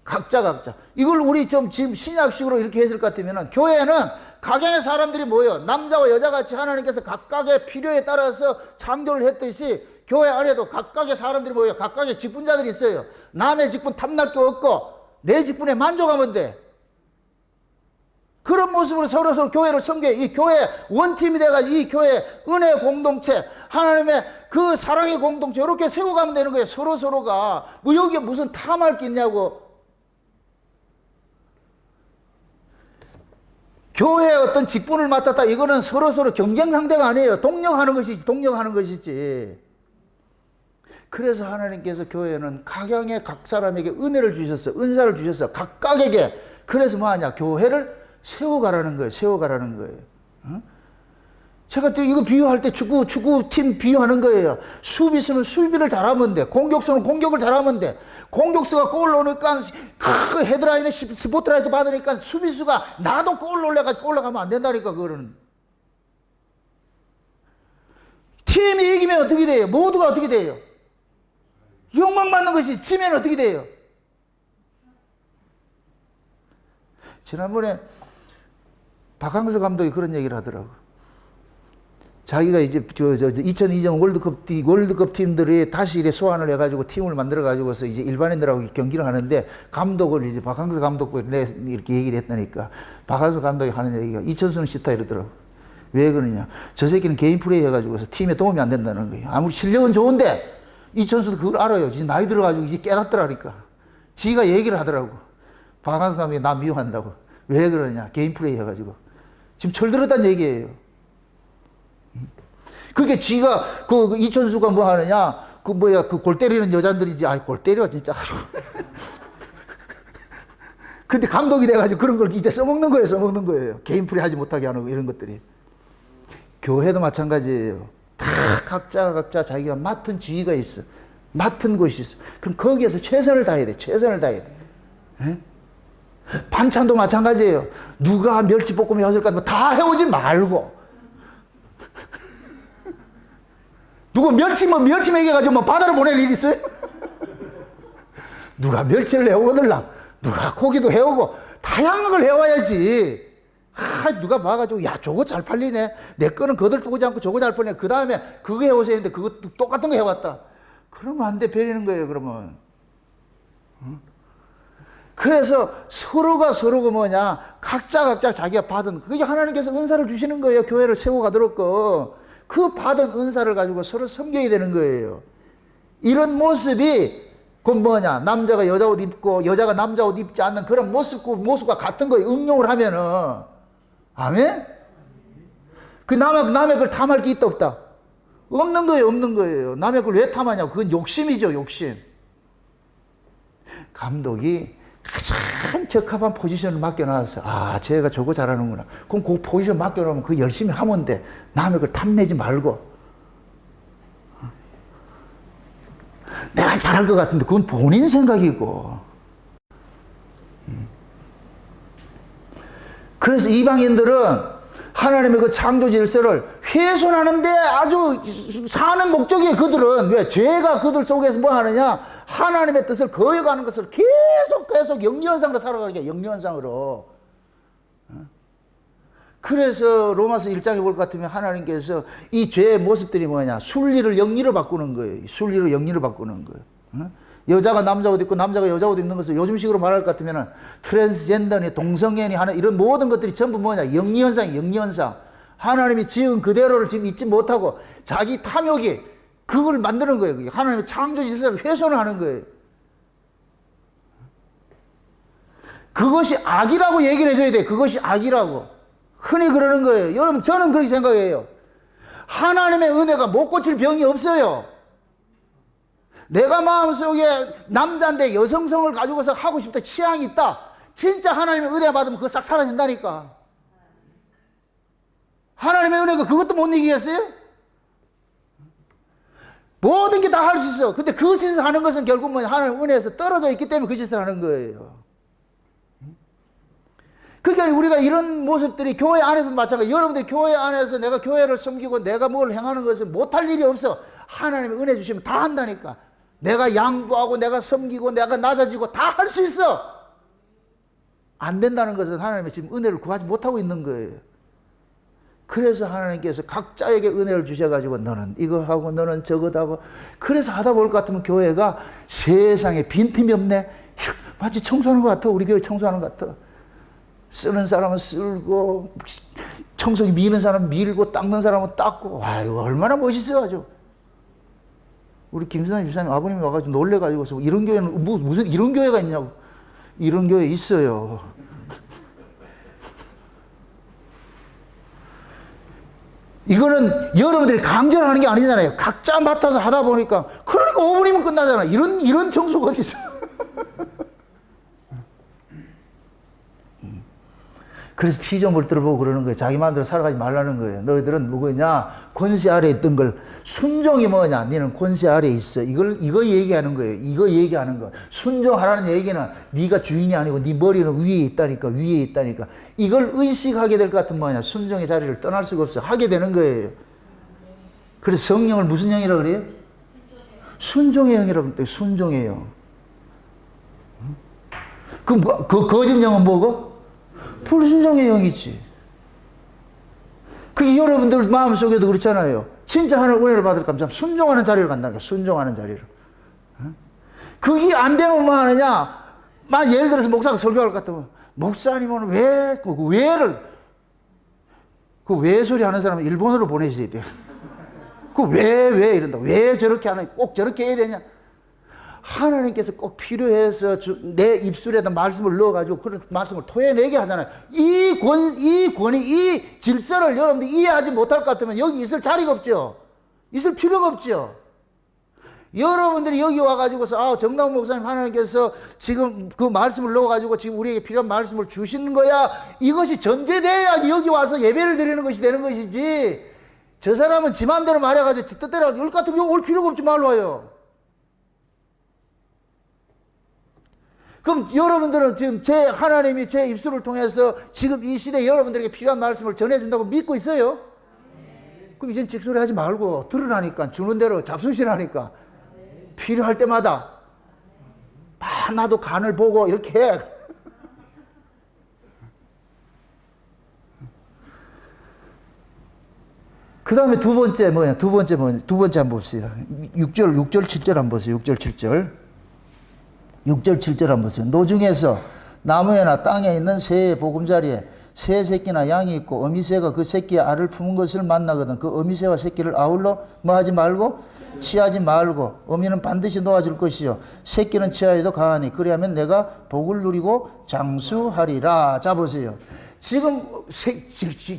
각자. 이걸 우리 좀 지금 신약식으로 이렇게 했을 것 같으면 교회는 각양의 사람들이 모여 남자와 여자같이 하나님께서 각각의 필요에 따라서 창조를 했듯이 교회 안에도 각각의 사람들이 모여 각각의 직분자들이 있어요. 남의 직분 탐날 게 없고 내 직분에 만족하면 돼. 그런 모습으로 서로 교회를 섬겨. 이 교회 원팀이 돼가지고 이 교회 은혜 공동체, 하나님의 그 사랑의 공동체 이렇게 세워가면 되는 거예요. 서로가. 뭐 여기에 무슨 탐할 게 있냐고. 교회의 어떤 직분을 맡았다. 이거는 서로 경쟁 상대가 아니에요. 동력하는 것이지. 그래서 하나님께서 교회는 각양의 각 사람에게 은혜를 주셨어요. 은사를 주셨어요. 각각에게. 그래서 뭐하냐. 교회를 세워가라는 거예요. 제가 이거 비유할 때 축구팀 비유하는 거예요. 수비수는 수비를 잘하면 돼. 공격수는 공격을 잘하면 돼. 공격수가 골 넣으니까 그 헤드라인에 스포트라이트 받으니까 수비수가 나도 골 올라가면 안 된다니까. 그거는. 팀이 이기면 어떻게 돼요? 모두가 어떻게 돼요? 욕망받는 것이. 지면 어떻게 돼요? 지난번에 박항서 감독이 그런 얘기를 하더라고. 자기가 이제 2002년 월드컵 팀들이 다시 이래 소환을 해가지고 팀을 만들어가지고서 이제 일반인들하고 경기를 하는데 감독을 이제 박항서 감독을 이렇게 얘기를 했다니까. 박항서 감독이 하는 얘기가 이천수는 싫다 이러더라고. 왜 그러냐. 저 새끼는 개인 플레이 해가지고서 팀에 도움이 안 된다는 거예요. 아무리 실력은 좋은데 이천수도 그걸 알아요. 이제 나이 들어가지고 이제 깨닫더라니까. 지가 얘기를 하더라고. 박항서 감독이 나 미워한다고. 왜 그러냐. 개인 플레이 해가지고. 지금 철들었다는 얘기예요. 그게 지가 그 이천수가 뭐 하느냐. 그 골 때리는 여자들이지. 골 때려 진짜. 근데 감독이 돼가지고 그런 걸 이제 써먹는 거예요. 개인 플레이 하지 못하게 하는 이런 것들이. 교회도 마찬가지예요. 다 각자 자기가 맡은 지위가 있어. 맡은 곳이 있어. 그럼 거기에서 최선을 다해야 돼. 최선을 다해야 돼. 에? 반찬도 마찬가지예요. 누가 멸치볶음 해왔을까? 다 해오지 말고. 누가 멸치 먹여가지고 바다로 보낼 일 있어요? 누가 멸치를 해오거들라. 누가 고기도 해오고. 다양한 걸 해와야지. 누가 봐가지고, 야, 저거 잘 팔리네. 내 거는 거들떠보지 않고 저거 잘 팔리네. 그 다음에 그거 해오세요 했는데 그거 똑같은 거 해왔다. 그러면 안 돼. 베리는 거예요, 그러면. 그래서 서로가 각자 자기가 받은, 그게 하나님께서 은사를 주시는 거예요. 교회를 세워가도록. 그 받은 은사를 가지고 서로 섬겨야 되는 거예요. 이런 모습이 남자가 여자 옷 입고 여자가 남자 옷 입지 않는 그런 모습과 같은 거에 응용을 하면은, 아멘? 그 남의 걸 탐할 게 있다 없다? 없는 거예요. 남의 걸 왜 탐하냐고. 그건 욕심이죠, 욕심. 감독이 가장 적합한 포지션을 맡겨놨어. 쟤가 저거 잘하는구나. 그럼 그 포지션 맡겨놓으면 그 열심히 하면 돼. 남의 걸 탐내지 말고. 내가 잘할 것 같은데 그건 본인 생각이고. 그래서 이방인들은 하나님의 그 창조 질서를 훼손하는데 아주 사는 목적이에요. 그들은 왜? 죄가 그들 속에서 뭐 하느냐? 하나님의 뜻을 거역하는 것을 계속 영리현상으로 살아가는 게 영리현상으로. 그래서 로마서 1장에 볼 것 같으면 하나님께서 이 죄의 모습들이 순리를 영리로 바꾸는 거예요. 순리를 영리로 바꾸는 거예요. 여자가 남자 옷 입고 남자가 여자 옷 입는 것을 요즘식으로 말할 것 같으면 트랜스젠더니 동성애니 하는 이런 모든 것들이 전부 영리현상이에요. 영리현상. 하나님이 지은 그대로를 지금 잊지 못하고 자기 탐욕이 그걸 만드는 거예요. 하나님의 창조 질서를 훼손을 하는 거예요. 그것이 악이라고 얘기를 해줘야 돼. 그것이 악이라고. 흔히 그러는 거예요. 여러분, 저는 그렇게 생각해요. 하나님의 은혜가 못 고칠 병이 없어요. 내가 마음속에 남자인데 여성성을 가지고서 하고 싶다, 취향이 있다. 진짜 하나님의 은혜 받으면 그거 싹 사라진다니까. 하나님의 은혜가 그것도 못 이기겠어요? 모든 게 다 할 수 있어. 근데 그 짓을 하는 것은 결국 하나님의 은혜에서 떨어져 있기 때문에 그 짓을 하는 거예요. 그러니까 우리가 이런 모습들이 교회 안에서도 마찬가지. 여러분들이 교회 안에서 내가 교회를 섬기고 내가 뭘 행하는 것은 못할 일이 없어. 하나님의 은혜 주시면 다 한다니까. 내가 양보하고 내가 섬기고 내가 낮아지고 다 할 수 있어. 안 된다는 것은 하나님의 지금 은혜를 구하지 못하고 있는 거예요. 그래서 하나님께서 각자에게 은혜를 주셔가지고 너는 이거 하고 너는 저거 하고, 그래서 하다 볼 것 같으면 교회가 세상에 빈틈이 없네. 마치 청소하는 것 같아. 우리 교회 청소하는 것 같아. 쓰는 사람은 쓸고, 청소기 미는 사람은 밀고, 닦는 사람은 닦고. 와, 이거 얼마나 멋있어 아주. 우리 김선희 집사님 아버님이 와가지고 놀래가지고 이런 교회는 무슨 이런 교회가 있냐고. 이런 교회 있어요. 이거는 여러분들이 강제로 하는 게 아니잖아요. 각자 맡아서 하다 보니까. 그러니까 5분이면 끝나잖아. 이런 청소가 어디 있어. 그래서 피조물들을 보고 그러는 거예요. 자기 마음대로 살아가지 말라는 거예요. 너희들은 누구냐? 권세 아래에 있던 걸, 순종이 뭐냐? 너는 권세 아래에 있어. 이거 얘기하는 거예요. 이거 얘기하는 거. 순종하라는 얘기는 네가 주인이 아니고 네 머리는 위에 있다니까. 위에 있다니까. 이걸 의식하게 될 것 같으면 뭐냐? 순종의 자리를 떠날 수가 없어. 하게 되는 거예요. 그래서 성령을 무슨 영이라고 그래요? 순종의 영이라고 그래요. 순종의 영. 그럼 그 거짓 영은 뭐고? 불순종의 영이지. 그게 여러분들 마음속에도 그렇잖아요. 진짜 하나님 은혜를 받을 거면 순종하는 자리를 간다니까. 순종하는 자리를. 그게 안 되면 뭐 하느냐? 예를 들어서 목사가 설교할 것 같으면, 목사님은 왜, 왜 소리 하는 사람은 일본어로 보내셔야 돼요. 왜 이런다. 왜 저렇게 하는, 꼭 저렇게 해야 되냐? 하나님께서 꼭 필요해서 내 입술에다 말씀을 넣어가지고 그런 말씀을 토해내게 하잖아요. 이 권위, 이 질서를 여러분들이 이해하지 못할 것 같으면 여기 있을 자리가 없죠. 있을 필요가 없죠. 여러분들이 여기 와가지고서, 정당 목사님 하나님께서 지금 그 말씀을 넣어가지고 지금 우리에게 필요한 말씀을 주시는 거야. 이것이 전제돼야 여기 와서 예배를 드리는 것이 되는 것이지. 저 사람은 지 맘대로 말해가지고 지 뜻대로 열 같은 경우 올 필요가 없지 말로 와요. 그럼 여러분들은 지금 하나님이 제 입술을 통해서 지금 이 시대에 여러분들에게 필요한 말씀을 전해준다고 믿고 있어요? 그럼 이젠 직소리 하지 말고 들으라니까, 주는 대로 잡수시라니까. 필요할 때마다 나도 간을 보고 이렇게 해. 그 다음에 두 번째 한번 봅시다. 6절, 7절 한번 보세요. 6절, 7절. 6절, 7절 한번 보세요. 노중에서 나무에나 땅에 있는 새의 보금자리에 새 새끼나 양이 있고 어미새가 그 새끼의 알을 품은 것을 만나거든 그 어미새와 새끼를 아울러 뭐 하지 말고 취하지 말고 어미는 반드시 놓아줄 것이요 새끼는 취하여도 가하니 그리하면 내가 복을 누리고 장수하리라. 자 보세요. 지금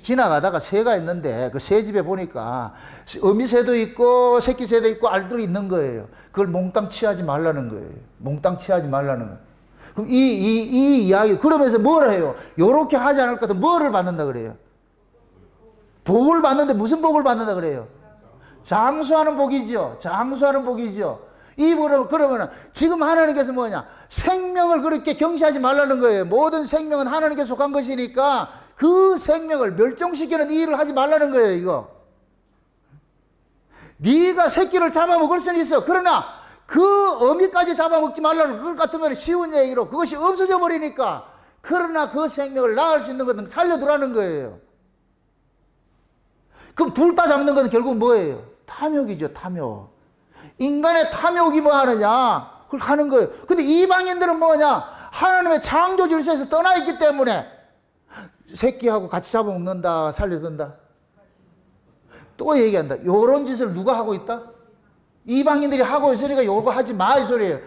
지나가다가 새가 있는데 그 새 집에 보니까 어미새도 있고 새끼새도 있고 알들이 있는 거예요. 그걸 몽땅 취하지 말라는 거예요. 몽땅 취하지 말라는 거예요. 그럼 이 이야기 그러면서 뭘 해요? 요렇게 하지 않을 것 같으면 뭐를 받는다 그래요? 복을 받는데 무슨 복을 받는다 그래요? 장수하는 복이죠. 장수하는 복이죠. 그러면은 지금 하나님께서 뭐냐? 생명을 그렇게 경시하지 말라는 거예요. 모든 생명은 하나님께 속한 것이니까 그 생명을 멸종시키는 이 일을 하지 말라는 거예요. 이거. 네가 새끼를 잡아먹을 수는 있어. 그러나 그 어미까지 잡아먹지 말라는 것 같으면 쉬운 얘기로 그것이 없어져 버리니까 그러나 그 생명을 낳을 수 있는 것은 살려두라는 거예요. 그럼 둘 다 잡는 것은 결국 뭐예요? 탐욕이죠. 탐욕. 인간의 탐욕이 뭐 하느냐? 그걸 하는 거예요. 근데 이방인들은 뭐냐? 하나님의 창조 질서에서 떠나 있기 때문에 새끼하고 같이 잡아먹는다, 살려둔다. 또 얘기한다. 요런 짓을 누가 하고 있다? 이방인들이 하고 있으니까 요거 하지 마 이 소리예요.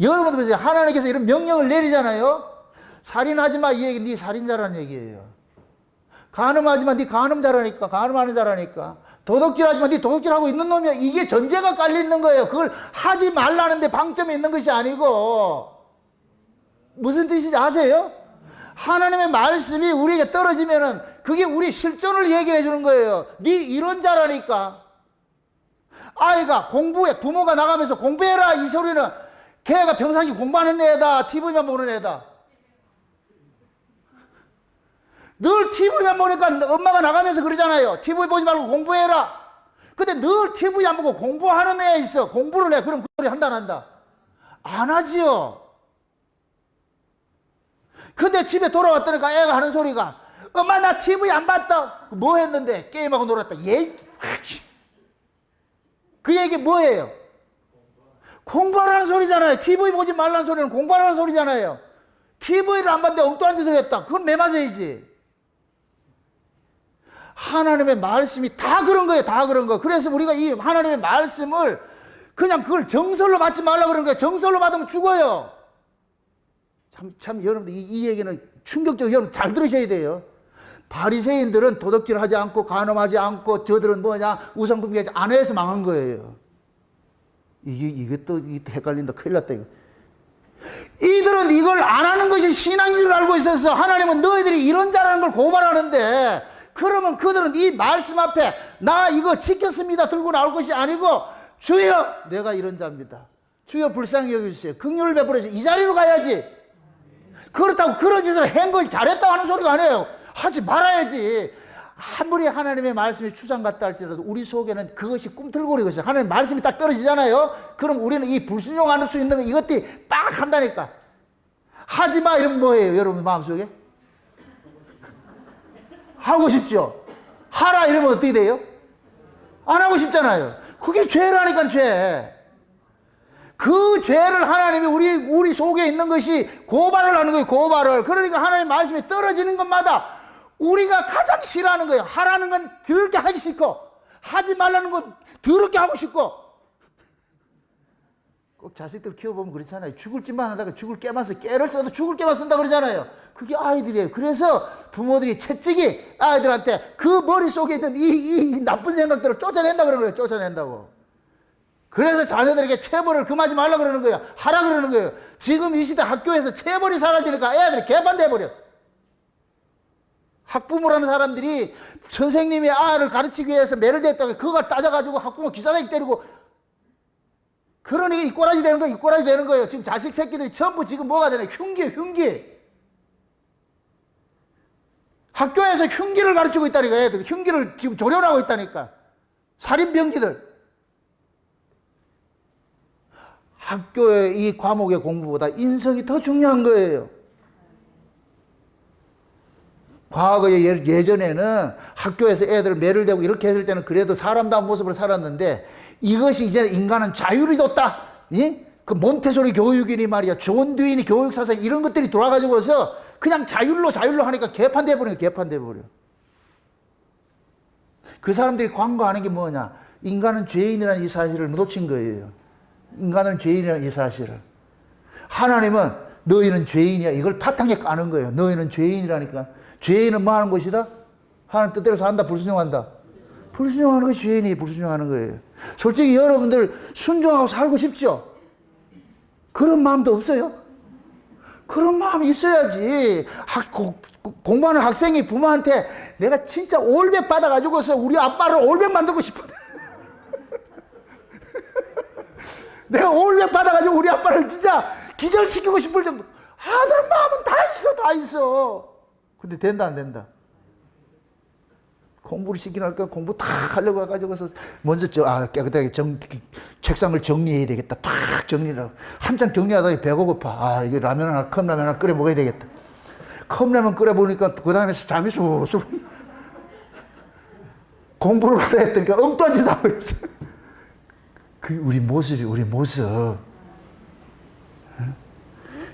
여러분들 보세요. 하나님께서 이런 명령을 내리잖아요. 살인하지 마 이 얘기 네 살인자라는 얘기예요. 간음하지 마 네 간음자라니까. 간음하는 자라니까. 도둑질하지 마 네 도둑질하고 있는 놈이야. 이게 전제가 깔려 있는 거예요. 그걸 하지 말라는데 방점이 있는 것이 아니고 무슨 뜻인지 아세요? 하나님의 말씀이 우리에게 떨어지면은 그게 우리 실존을 얘기해 주는 거예요. 네 이런 자라니까. 아이가 공부해 부모가 나가면서 공부해라 이 소리는 걔가 평상시 공부하는 애다. TV만 보는 애다. 늘 TV만 보니까 엄마가 나가면서 그러잖아요. TV 보지 말고 공부해라. 근데 늘 TV 안 보고 공부하는 애 있어. 공부를 해. 그럼 그 소리 한다 안 한다? 안 하지요. 근데 집에 돌아왔더니까 애가 하는 소리가 엄마 나 TV 안 봤다. 뭐 했는데? 게임하고 놀았다. 그 얘기 뭐예요? 공부하라는 소리잖아요. TV 보지 말라는 소리는 공부하라는 소리잖아요. TV를 안 봤는데 엉뚱한 짓을 했다. 그건 매 맞아야지. 하나님의 말씀이 다 그런 거예요. 다 그런 거. 그래서 우리가 이 하나님의 말씀을 그냥 그걸 정설로 받지 말라고 그러는 거예요. 정설로 받으면 죽어요. 참 여러분들 이 얘기는 충격적이에요. 여러분 잘 들으셔야 돼요. 바리새인들은 도둑질하지 않고 간음하지 않고 저들은 뭐냐 우상숭배하지 안 해서 망한 거예요. 이게 또 헷갈린다. 큰일 났다 이거. 이들은 이걸 안 하는 것이 신앙인 줄 알고 있었어. 하나님은 너희들이 이런 자라는 걸 고발하는데 그러면 그들은 이 말씀 앞에 나 이거 지켰습니다 들고 나올 것이 아니고 주여 내가 이런 자입니다. 주여 불쌍히 여겨주세요. 긍휼을 베풀어 주세요. 이 자리로 가야지. 그렇다고 그런 짓을 한 걸 잘했다고 하는 소리가 아니에요. 하지 말아야지. 아무리 하나님의 말씀이 추상 같다 할지라도 우리 속에는 그것이 꿈틀거리고 있어요. 하나님 말씀이 딱 떨어지잖아요. 그럼 우리는 이 불순종할 수 있는 이것들이 빡 한다니까. 하지 마 이러면 뭐예요? 여러분 마음속에? 하고 싶죠? 하라 이러면 어떻게 돼요? 안 하고 싶잖아요. 그게 죄라니까 죄. 그 죄를 하나님이 우리 속에 있는 것이 고발을 하는 거예요. 고발을. 그러니까 하나님 말씀이 떨어지는 것마다 우리가 가장 싫어하는 거예요. 하라는 건 더럽게 하기 싫고 하지 말라는 건 더럽게 하고 싶고. 꼭 자식들 키워보면 그렇잖아요. 죽을 짓만 하다가 죽을 깨만 써. 깨를 써도 죽을 깨만 쓴다 그러잖아요. 그게 아이들이에요. 그래서 부모들이 채찍이 아이들한테 그 머릿속에 있는 이 나쁜 생각들을 쫓아낸다 그러는 거예요. 쫓아낸다고. 그래서 자녀들에게 체벌을 금하지 말라 그러는 거예요. 하라 그러는 거예요. 지금 이 시대 학교에서 체벌이 사라지니까 애들이 개판돼버려. 학부모라는 사람들이 선생님의 아이를 가르치기 위해서 매를 댔다가 그걸 따져가지고 학부모 기사단이 때리고, 그러니 이 꼬라지 되는 거예요. 이 꼬라지 되는 거예요. 지금 자식 새끼들이 전부 지금 뭐가 되나요? 흉기예요, 흉기. 학교에서 흉기를 가르치고 있다니까, 애들. 흉기를 지금 조련하고 있다니까. 살인병기들. 학교의 이 과목의 공부보다 인성이 더 중요한 거예요. 과거에 예전에는 학교에서 애들 매를 대고 이렇게 했을 때는 그래도 사람다운 모습으로 살았는데, 이것이 이제 인간은 자유를 뒀다. 그 몬테소리 교육이니 말이야, 존 듀인이 교육사상 이런 것들이 돌아가지고서 그냥 자율로 하니까 개판돼 버려. 그 사람들이 광고하는 게 뭐냐? 인간은 죄인이라는 이 사실을 놓친 거예요. 인간은 죄인이라는 이 사실을. 하나님은 너희는 죄인이야, 이걸 바탕에 까는 거예요. 너희는 죄인이라니까. 죄인은 뭐 하는 것이다? 하나님 뜻대로 산다, 불순종한다? 불순종하는 것이 죄인이 불순종하는 거예요. 솔직히 여러분들 순종하고 살고 싶죠? 그런 마음도 없어요? 그런 마음이 있어야지. 공부하는 학생이 부모한테 내가 진짜 올백 받아가지고서 우리 아빠를 올백 만들고 싶어. 내가 올백 받아가지고 우리 아빠를 진짜 기절시키고 싶을 정도. 아들 마음은 다 있어. 근데 된다, 안 된다? 공부를 시키니까 공부 다 하려고 해가지고서 먼저 깨끗하게 책상을 정리해야 되겠다. 탁 정리를 하고. 한참 정리하다가 배가 고파. 이게 컵라면 하나 끓여 먹어야 되겠다. 컵라면 끓여 보니까 그 다음에 잠이 술술. 공부를 하려 했더니 엉뚱한 짓 하고 있어. 우리 모습.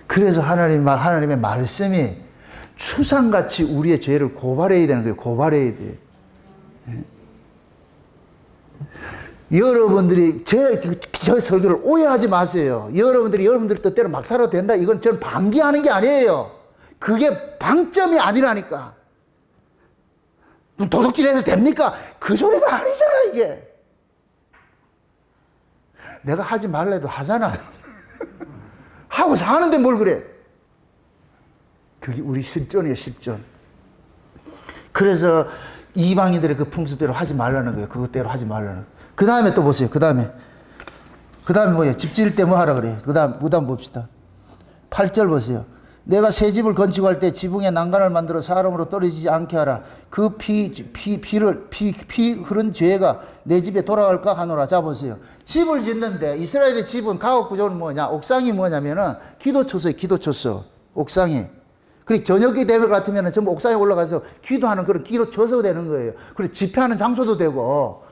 그래서 하나님의 말씀이 추상같이 우리의 죄를 고발해야 되는 거예요. 고발해야 돼. 여러분들이 저 설교를 오해하지 마세요. 여러분들이 뜻대로 막 살아도 된다. 이건 저는 방기하는 게 아니에요. 그게 방점이 아니라니까. 도둑질해도 됩니까? 그 소리가 아니잖아, 이게. 내가 하지 말라 해도 하잖아. 하고 사는데 뭘 그래. 그게 우리 실존이에요, 실존. 그래서 이방인들의 그 풍습대로 하지 말라는 거예요. 그것대로 하지 말라는 거예요. 그 다음에 또 보세요. 그 다음에 뭐예요? 집 지을 때 뭐 하라 그래요? 그 다음 봅시다. 8절 보세요. 내가 새 집을 건축할 때 지붕에 난간을 만들어 사람으로 떨어지지 않게 하라. 그 피 흐른 죄가 내 집에 돌아갈까 하노라. 자 보세요. 집을 짓는데 이스라엘의 집은 가옥 구조는 뭐냐? 옥상이 뭐냐면은 기도처소예요. 기도처소. 옥상이. 그리고 저녁이 되면 같으면 전부 옥상에 올라가서 기도하는 그런 기도처소가 되는 거예요. 그리고 집회하는 장소도 되고.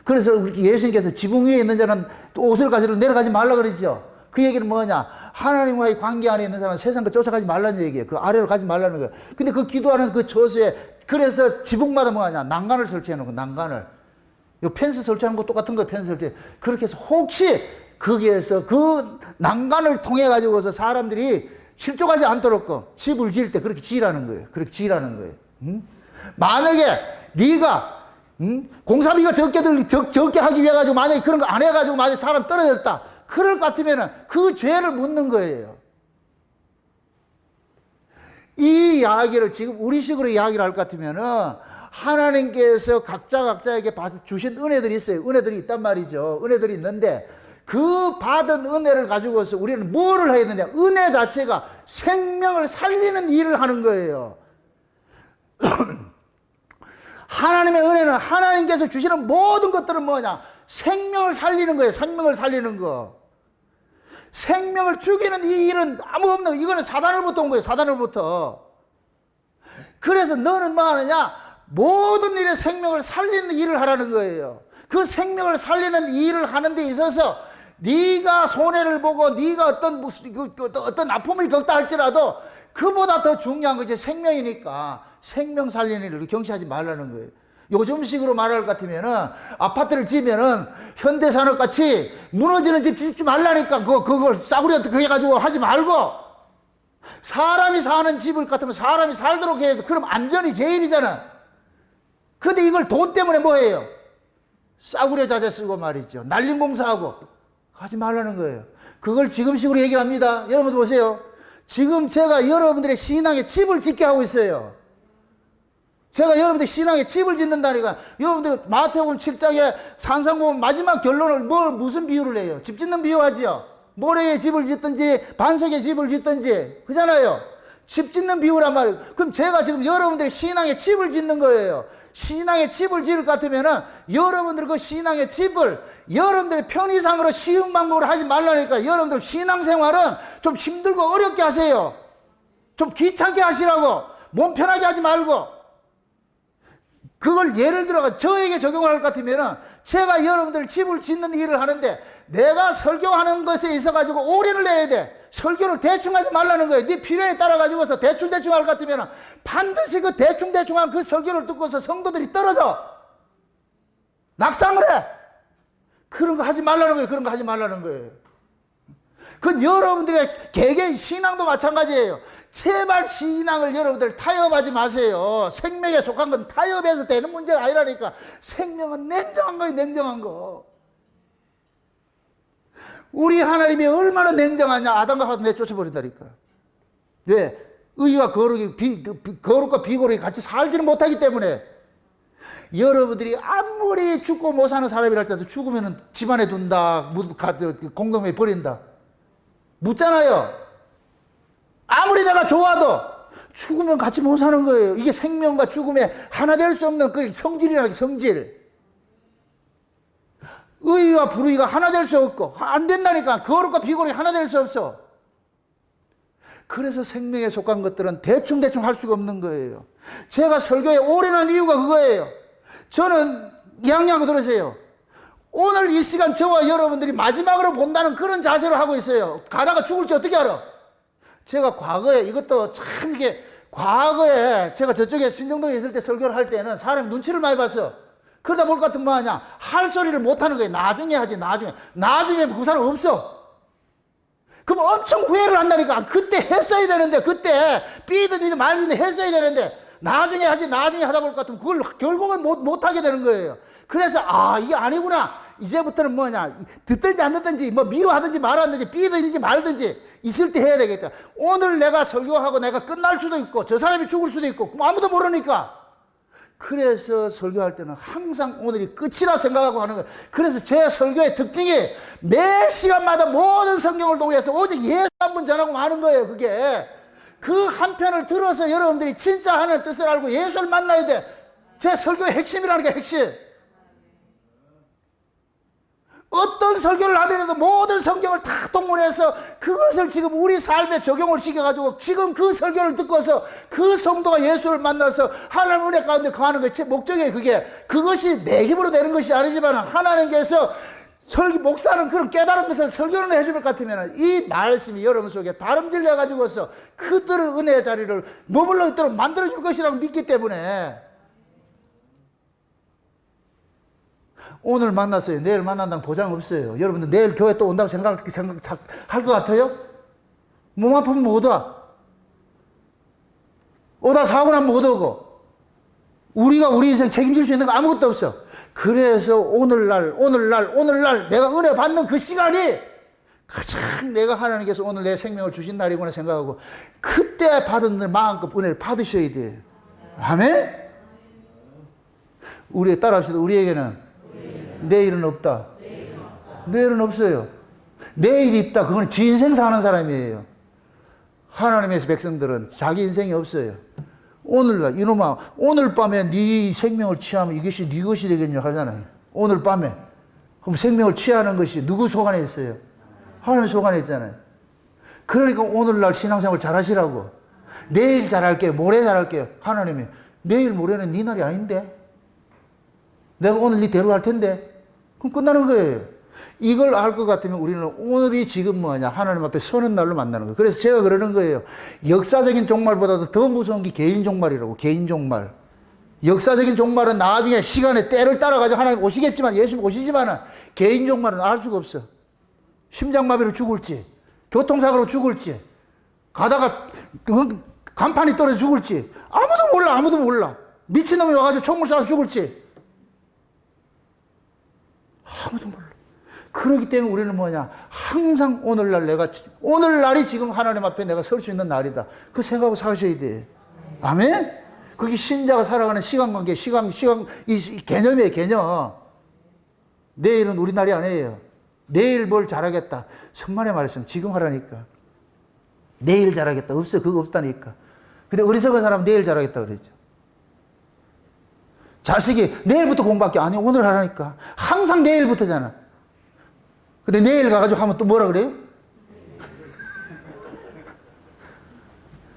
그래서 예수님께서 지붕 위에 있는 자는 또 옷을 가지러 내려가지 말라 그러죠. 그 얘기는 뭐냐? 하나님과의 관계 안에 있는 사람은 세상 거 쫓아가지 말라는 얘기예요. 그 아래로 가지 말라는 거예요. 근데 그 기도하는 그 처소에, 그래서 지붕마다 뭐하냐? 난간을 설치해 놓은 거, 난간을. 요 펜스 설치하는 거 똑같은 거예요, 펜스 설치. 그렇게 해서 혹시 거기에서 그 난간을 통해 가지고서 사람들이 실족하지 않도록 집을 지을 때 그렇게 지으라는 거예요. 그렇게 지으라는 거예요. 만약에 네가 공사비가 적게 하기 위해 가지고 만약에 그런 거 안 해가지고 만약에 사람 떨어졌다. 그럴 것 같으면은 그 죄를 묻는 거예요. 이 이야기를 지금 우리식으로 이야기를 할 것 같으면은 하나님께서 각자에게 주신 은혜들이 있어요. 은혜들이 있단 말이죠. 은혜들이 있는데 그 받은 은혜를 가지고서 우리는 뭐를 해야 되냐? 은혜 자체가 생명을 살리는 일을 하는 거예요. 하나님의 은혜는 하나님께서 주시는 모든 것들은 뭐냐? 생명을 살리는 거예요. 생명을 살리는 거. 생명을 죽이는 이 일은 아무 없는 거. 이거는 사단으로부터 온 거예요. 사단으로부터. 그래서 너는 뭐 하느냐? 모든 일에 생명을 살리는 일을 하라는 거예요. 그 생명을 살리는 일을 하는 데 있어서 네가 손해를 보고 네가 어떤 아픔을 겪다 할지라도 그보다 더 중요한 것이 생명이니까 생명 살리는 일을 경시하지 말라는 거예요. 요즘식으로 말할 것 같으면은 아파트를 지면은 현대산업같이 무너지는 집 짓지 말라니까 그걸 싸구려 어떻게 해가지고 하지 말고 사람이 사는 집을 같으면 사람이 살도록 해야 돼. 그럼 안전이 제일이잖아. 근데 이걸 돈 때문에 뭐예요? 싸구려 자재 쓰고 말이죠. 날림 공사하고 하지 말라는 거예요. 그걸 지금식으로 얘기를 합니다. 여러분들 보세요. 지금 제가 여러분들의 신앙에 집을 짓게 하고 있어요. 제가 여러분들 신앙에 집을 짓는다니까. 여러분들 마태복음 7장에 산상보험 마지막 결론을 무슨 비유를 해요? 집 짓는 비유하지요. 모래에 집을 짓든지 반석에 집을 짓든지 그잖아요. 집 짓는 비유란 말이에요. 그럼 제가 지금 여러분들이 신앙에 집을 짓는 거예요. 신앙의 집을 지을 것 같으면은 여러분들 그 신앙의 집을 여러분들의 편의상으로 쉬운 방법으로 하지 말라니까. 여러분들 신앙생활은 좀 힘들고 어렵게 하세요. 좀 귀찮게 하시라고. 몸 편하게 하지 말고. 그걸 예를 들어가 저에게 적용을 할 것 같으면은 제가 여러분들 집을 짓는 일을 하는데 내가 설교하는 것에 있어 가지고 올인을 내야 돼. 설교를 대충 하지 말라는 거예요. 네 필요에 따라 가지고서 대충 할 것 같으면은 반드시 그 대충한 그 설교를 듣고서 성도들이 떨어져 낙상을 해. 그런 거 하지 말라는 거예요. 그런 거 하지 말라는 거예요. 그건 여러분들의 개개인 신앙도 마찬가지예요. 제발 신앙을 여러분들 타협하지 마세요. 생명에 속한 건 타협해서 되는 문제가 아니라니까. 생명은 냉정한 거예요. 냉정한 거. 우리 하나님이 얼마나 냉정하냐. 아담과 하와 내쫓아버린다니까. 왜? 의와 거룩과 비거룩이 같이 살지는 못하기 때문에. 여러분들이 아무리 죽고 못 사는 사람이랄 때도 죽으면 집안에 둔다, 공동에 버린다. 묻잖아요. 아무리 내가 좋아도 죽으면 같이 못 사는 거예요. 이게 생명과 죽음에 하나 될 수 없는 그 성질이라는 게 성질. 의와 불의가 하나 될 수 없고 안 된다니까. 거룩과 비거룩이 하나 될 수 없어. 그래서 생명에 속한 것들은 대충 할 수가 없는 거예요. 제가 설교에 올인한 이유가 그거예요. 저는 양양하고 들으세요. 오늘 이 시간 저와 여러분들이 마지막으로 본다는 그런 자세로 하고 있어요. 가다가 죽을지 어떻게 알아? 제가 과거에 이것도 참 이게 과거에 제가 저쪽에 신정동에 있을 때 설교를 할 때는 사람 눈치를 많이 봤어. 그러다 볼 것 같으면 뭐 하냐? 할 소리를 못 하는 거예요. 나중에 하지, 나중에 그 사람 없어. 그럼 엄청 후회를 한다니까. 그때 했어야 되는데, 그때 삐든 말든 했어야 되는데, 나중에 하다 볼 것 같으면 그걸 결국은 못 하게 되는 거예요. 그래서 이게 아니구나. 이제부터는 뭐냐, 듣든지 안 듣든지 뭐 미워하든지 말하든지 삐든지 말든지 있을 때 해야 되겠다. 오늘 내가 설교하고 내가 끝날 수도 있고 저 사람이 죽을 수도 있고 아무도 모르니까. 그래서 설교할 때는 항상 오늘이 끝이라 생각하고 하는 거예요. 그래서 제 설교의 특징이 매 시간마다 모든 성경을 통해서 오직 예수 한 분 전하고 마는 거예요. 그게 그 한 편을 들어서 여러분들이 진짜 하나님의 뜻을 알고 예수를 만나야 돼. 제 설교의 핵심이라는 게 핵심. 어떤 설교를 하더라도 모든 성경을 다 동원해서 그것을 지금 우리 삶에 적용을 시켜가지고 지금 그 설교를 듣고서 그 성도가 예수를 만나서 하나님 은혜 가운데 거하는 게 제 목적이에요. 그것이 내 힘으로 되는 것이 아니지만 하나님께서 목사는 그런 깨달은 것을 설교를 해줄 것 같으면 이 말씀이 여러분 속에 다름질려 가지고서 그들을 은혜의 자리를 머물러 있도록 만들어줄 것이라고 믿기 때문에 오늘 만났어요. 내일 만난다는 보장 없어요. 여러분들 내일 교회 또 온다고 생각할 것 같아요? 몸 아프면 못 와. 오다 사고 나면 못 오고. 우리가 우리 인생 책임질 수 있는 거 아무것도 없어. 그래서 오늘날 내가 은혜 받는 그 시간이 가장 내가 하나님께서 오늘 내 생명을 주신 날이구나 생각하고 그때 받은 마음껏 은혜를 받으셔야 돼요. 아멘? 우리 따라합시다. 우리에게는 내일은 없다. 내일은 없어요. 내일이 있다. 그건 지 인생 사는 사람이에요. 하나님의 백성들은 자기 인생이 없어요. 오늘날 이놈아 오늘 밤에 네 생명을 취하면 이것이 네 것이 되겠냐 하잖아요. 오늘 밤에 그럼 생명을 취하는 것이 누구 속안에 있어요? 하나님 속안에 있잖아요. 그러니까 오늘날 신앙생활 잘하시라고. 내일 잘할게요. 모레 잘할게요. 하나님이 내일 모레는 네 날이 아닌데 내가 오늘 네 대로 할 텐데 그럼 끝나는 거예요. 이걸 알 것 같으면 우리는 오늘이 지금 뭐냐 하나님 앞에 서는 날로 만나는 거예요. 그래서 제가 그러는 거예요. 역사적인 종말보다도 더 무서운 게 개인 종말이라고. 개인 종말. 역사적인 종말은 나중에 시간의 때를 따라가지고 하나님 오시겠지만 예수님 오시지만은 개인 종말은 알 수가 없어. 심장마비로 죽을지 교통사고로 죽을지 가다가 간판이 떨어져 죽을지 아무도 몰라. 미친놈이 와가지고 총을 쏴서 죽을지 아무도 몰라. 그렇기 때문에 우리는 뭐냐 항상 오늘날이 지금 하나님 앞에 내가 설 수 있는 날이다. 그 생각하고 사셔야 돼. 아멘? 그게 신자가 살아가는 시간관계, 이 개념이에요, 개념. 내일은 우리 날이 아니에요. 내일 뭘 잘하겠다. 천만의 말씀, 지금 하라니까. 내일 잘하겠다. 없어, 그거 없다니까. 근데 어리석은 사람은 내일 잘하겠다 그러죠. 자식이 내일부터 공부할게. 아니, 오늘 하라니까. 항상 내일부터잖아. 근데 내일 가가지고 하면 또 뭐라 그래요?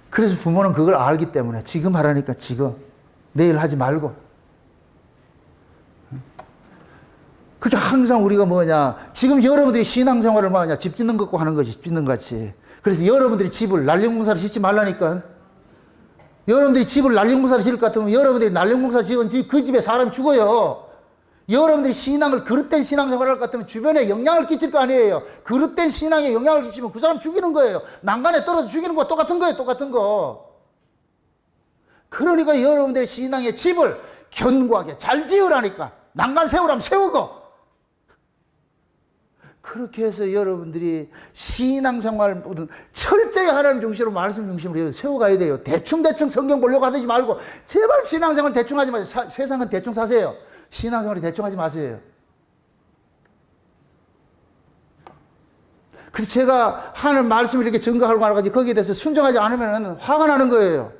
그래서 부모는 그걸 알기 때문에 지금 하라니까 지금. 내일 하지 말고. 그게 항상 우리가 뭐냐. 지금 여러분들이 신앙생활을 뭐냐. 집 짓는 것고 하는 것이 집 짓는 같이. 그래서 여러분들이 집을 난령공사를 짓지 말라니까. 여러분들이 집을 난령공사를 지을 것 같으면 여러분들이 난령공사 지은 그 집에 사람이 죽어요. 여러분들이 신앙을 그릇된 신앙생활을 할 것 같으면 주변에 영향을 끼칠 거 아니에요. 그릇된 신앙에 영향을 끼치면 그 사람 죽이는 거예요. 난간에 떨어져 죽이는 거 똑같은 거예요. 똑같은 거. 그러니까 여러분들의 신앙의 집을 견고하게 잘 지으라니까. 난간 세우라면 세우고. 그렇게 해서 여러분들이 신앙생활 철저히 하나님 중심으로 말씀 중심으로 세워가야 돼요. 대충 성경 보려고 하지 말고 제발 신앙생활 대충 하지 마세요. 세상은 대충 사세요. 신앙생활이 대충 하지 마세요. 그래서 제가 하는 말씀을 이렇게 증거하고 말아가지고 거기에 대해서 순종하지 않으면 화가 나는 거예요.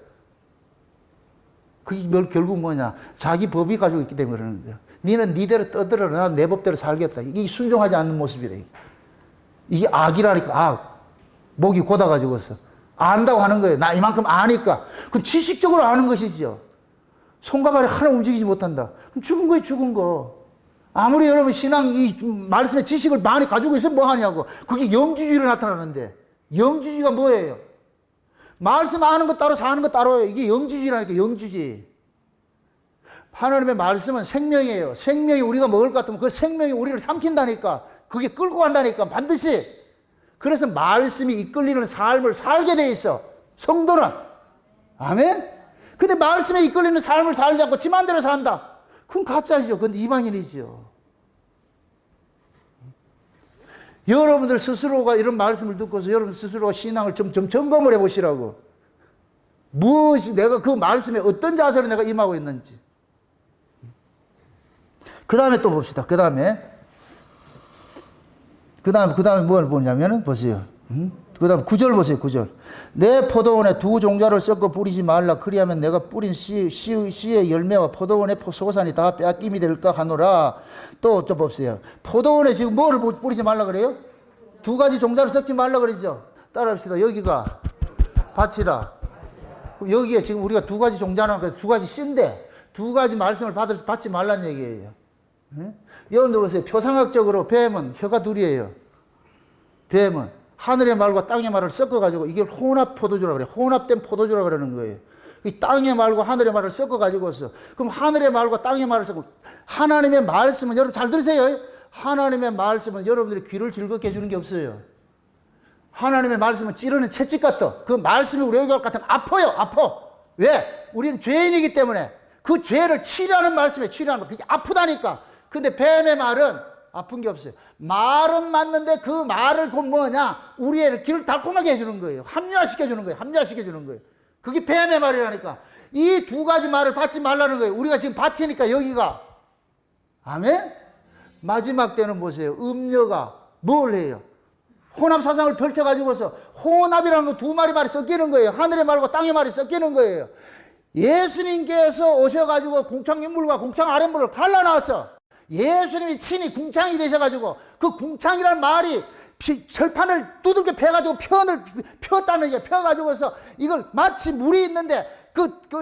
그게 결국 뭐냐. 자기 법이 가지고 있기 때문에 그러는 거예요. 니는 니대로 떠들어라. 나는 내 법대로 살겠다. 이게 순종하지 않는 모습이래. 이게 악이라니까, 악. 목이 곧아가지고서. 안다고 하는 거예요. 나 이만큼 아니까. 그럼 지식적으로 아는 것이죠. 손과 발이 하나 움직이지 못한다. 그럼 죽은 거예요, 죽은 거. 아무리 여러분 신앙, 이 말씀의 지식을 많이 가지고 있으면 뭐 하냐고. 그게 영주주의로 나타나는데. 영주주의가 뭐예요? 말씀 아는 거 따로 사는 거 따로예요. 이게 영주주의라니까, 영주주의. 하나님의 말씀은 생명이에요. 생명이 우리가 먹을 것 같으면 그 생명이 우리를 삼킨다니까. 그게 끌고 간다니까, 반드시. 그래서 말씀이 이끌리는 삶을 살게 돼 있어. 성도는. 아멘? 근데 말씀에 이끌리는 삶을 살지 않고 지 마음대로 산다. 그건 가짜죠. 그건 이방인이죠. 여러분들 스스로가 이런 말씀을 듣고서 여러분 스스로가 신앙을 좀 점검을 해보시라고. 무엇이 내가 그 말씀에 어떤 자세로 내가 임하고 있는지. 그 다음에 또 봅시다. 그 다음에 뭘 보냐면은 보세요. 그 다음 9절 보세요. 9절. 내 포도원에 두 종자를 섞어 뿌리지 말라. 그리하면 내가 뿌린 씨의 열매와 포도원의 소산이 다 빼앗김이 될까 하노라. 또 봅시다. 포도원에 지금 뭐를 뿌리지 말라 그래요? 두 가지 종자를 섞지 말라 그러죠. 따라합시다. 여기가 밭이다. 그럼 여기에 지금 우리가 두 가지 종자는 두 가지 씨인데 두 가지 말씀을 받지 말라는 얘기예요. 여러분들 보세요. 표상학적으로 뱀은 혀가 둘이에요. 뱀은 하늘의 말과 땅의 말을 섞어가지고 이게 혼합 포도주라고 그래요. 혼합된 포도주라고 그러는 거예요. 이 땅의 말과 하늘의 말을 섞어가지고서 그럼 하늘의 말과 땅의 말을 섞고 하나님의 말씀은 여러분 잘 들으세요. 하나님의 말씀은 여러분들의 귀를 즐겁게 해주는 게 없어요. 하나님의 말씀은 찌르는 채찍 같아. 그 말씀이 우리 여기 올 것 같으면 아파요. 아파. 왜? 우리는 죄인이기 때문에 그 죄를 치료하는 말씀에 치료하는 거. 그게 아프다니까. 근데 뱀의 말은 아픈 게 없어요. 말은 맞는데 그 말을 곧 뭐냐? 우리의 귀를 달콤하게 해주는 거예요. 합리화시켜주는 거예요. 합리화시켜주는 거예요. 그게 뱀의 말이라니까. 이 두 가지 말을 받지 말라는 거예요. 우리가 지금 밭이니까 여기가. 아멘? 마지막 때는 보세요. 음녀가 뭘 해요? 혼합 사상을 펼쳐가지고서 혼합이라는 거 두 마리 말이 섞이는 거예요. 하늘의 말과 땅의 말이 섞이는 거예요. 예수님께서 오셔가지고 공창인물과 공창 아랫물을 갈라놔서 예수님이 친히 궁창이 되셔가지고 그 궁창이라는 말이 철판을 두들겨 펴가지고 편을 폈다는 게 펴가지고서 이걸 마치 물이 있는데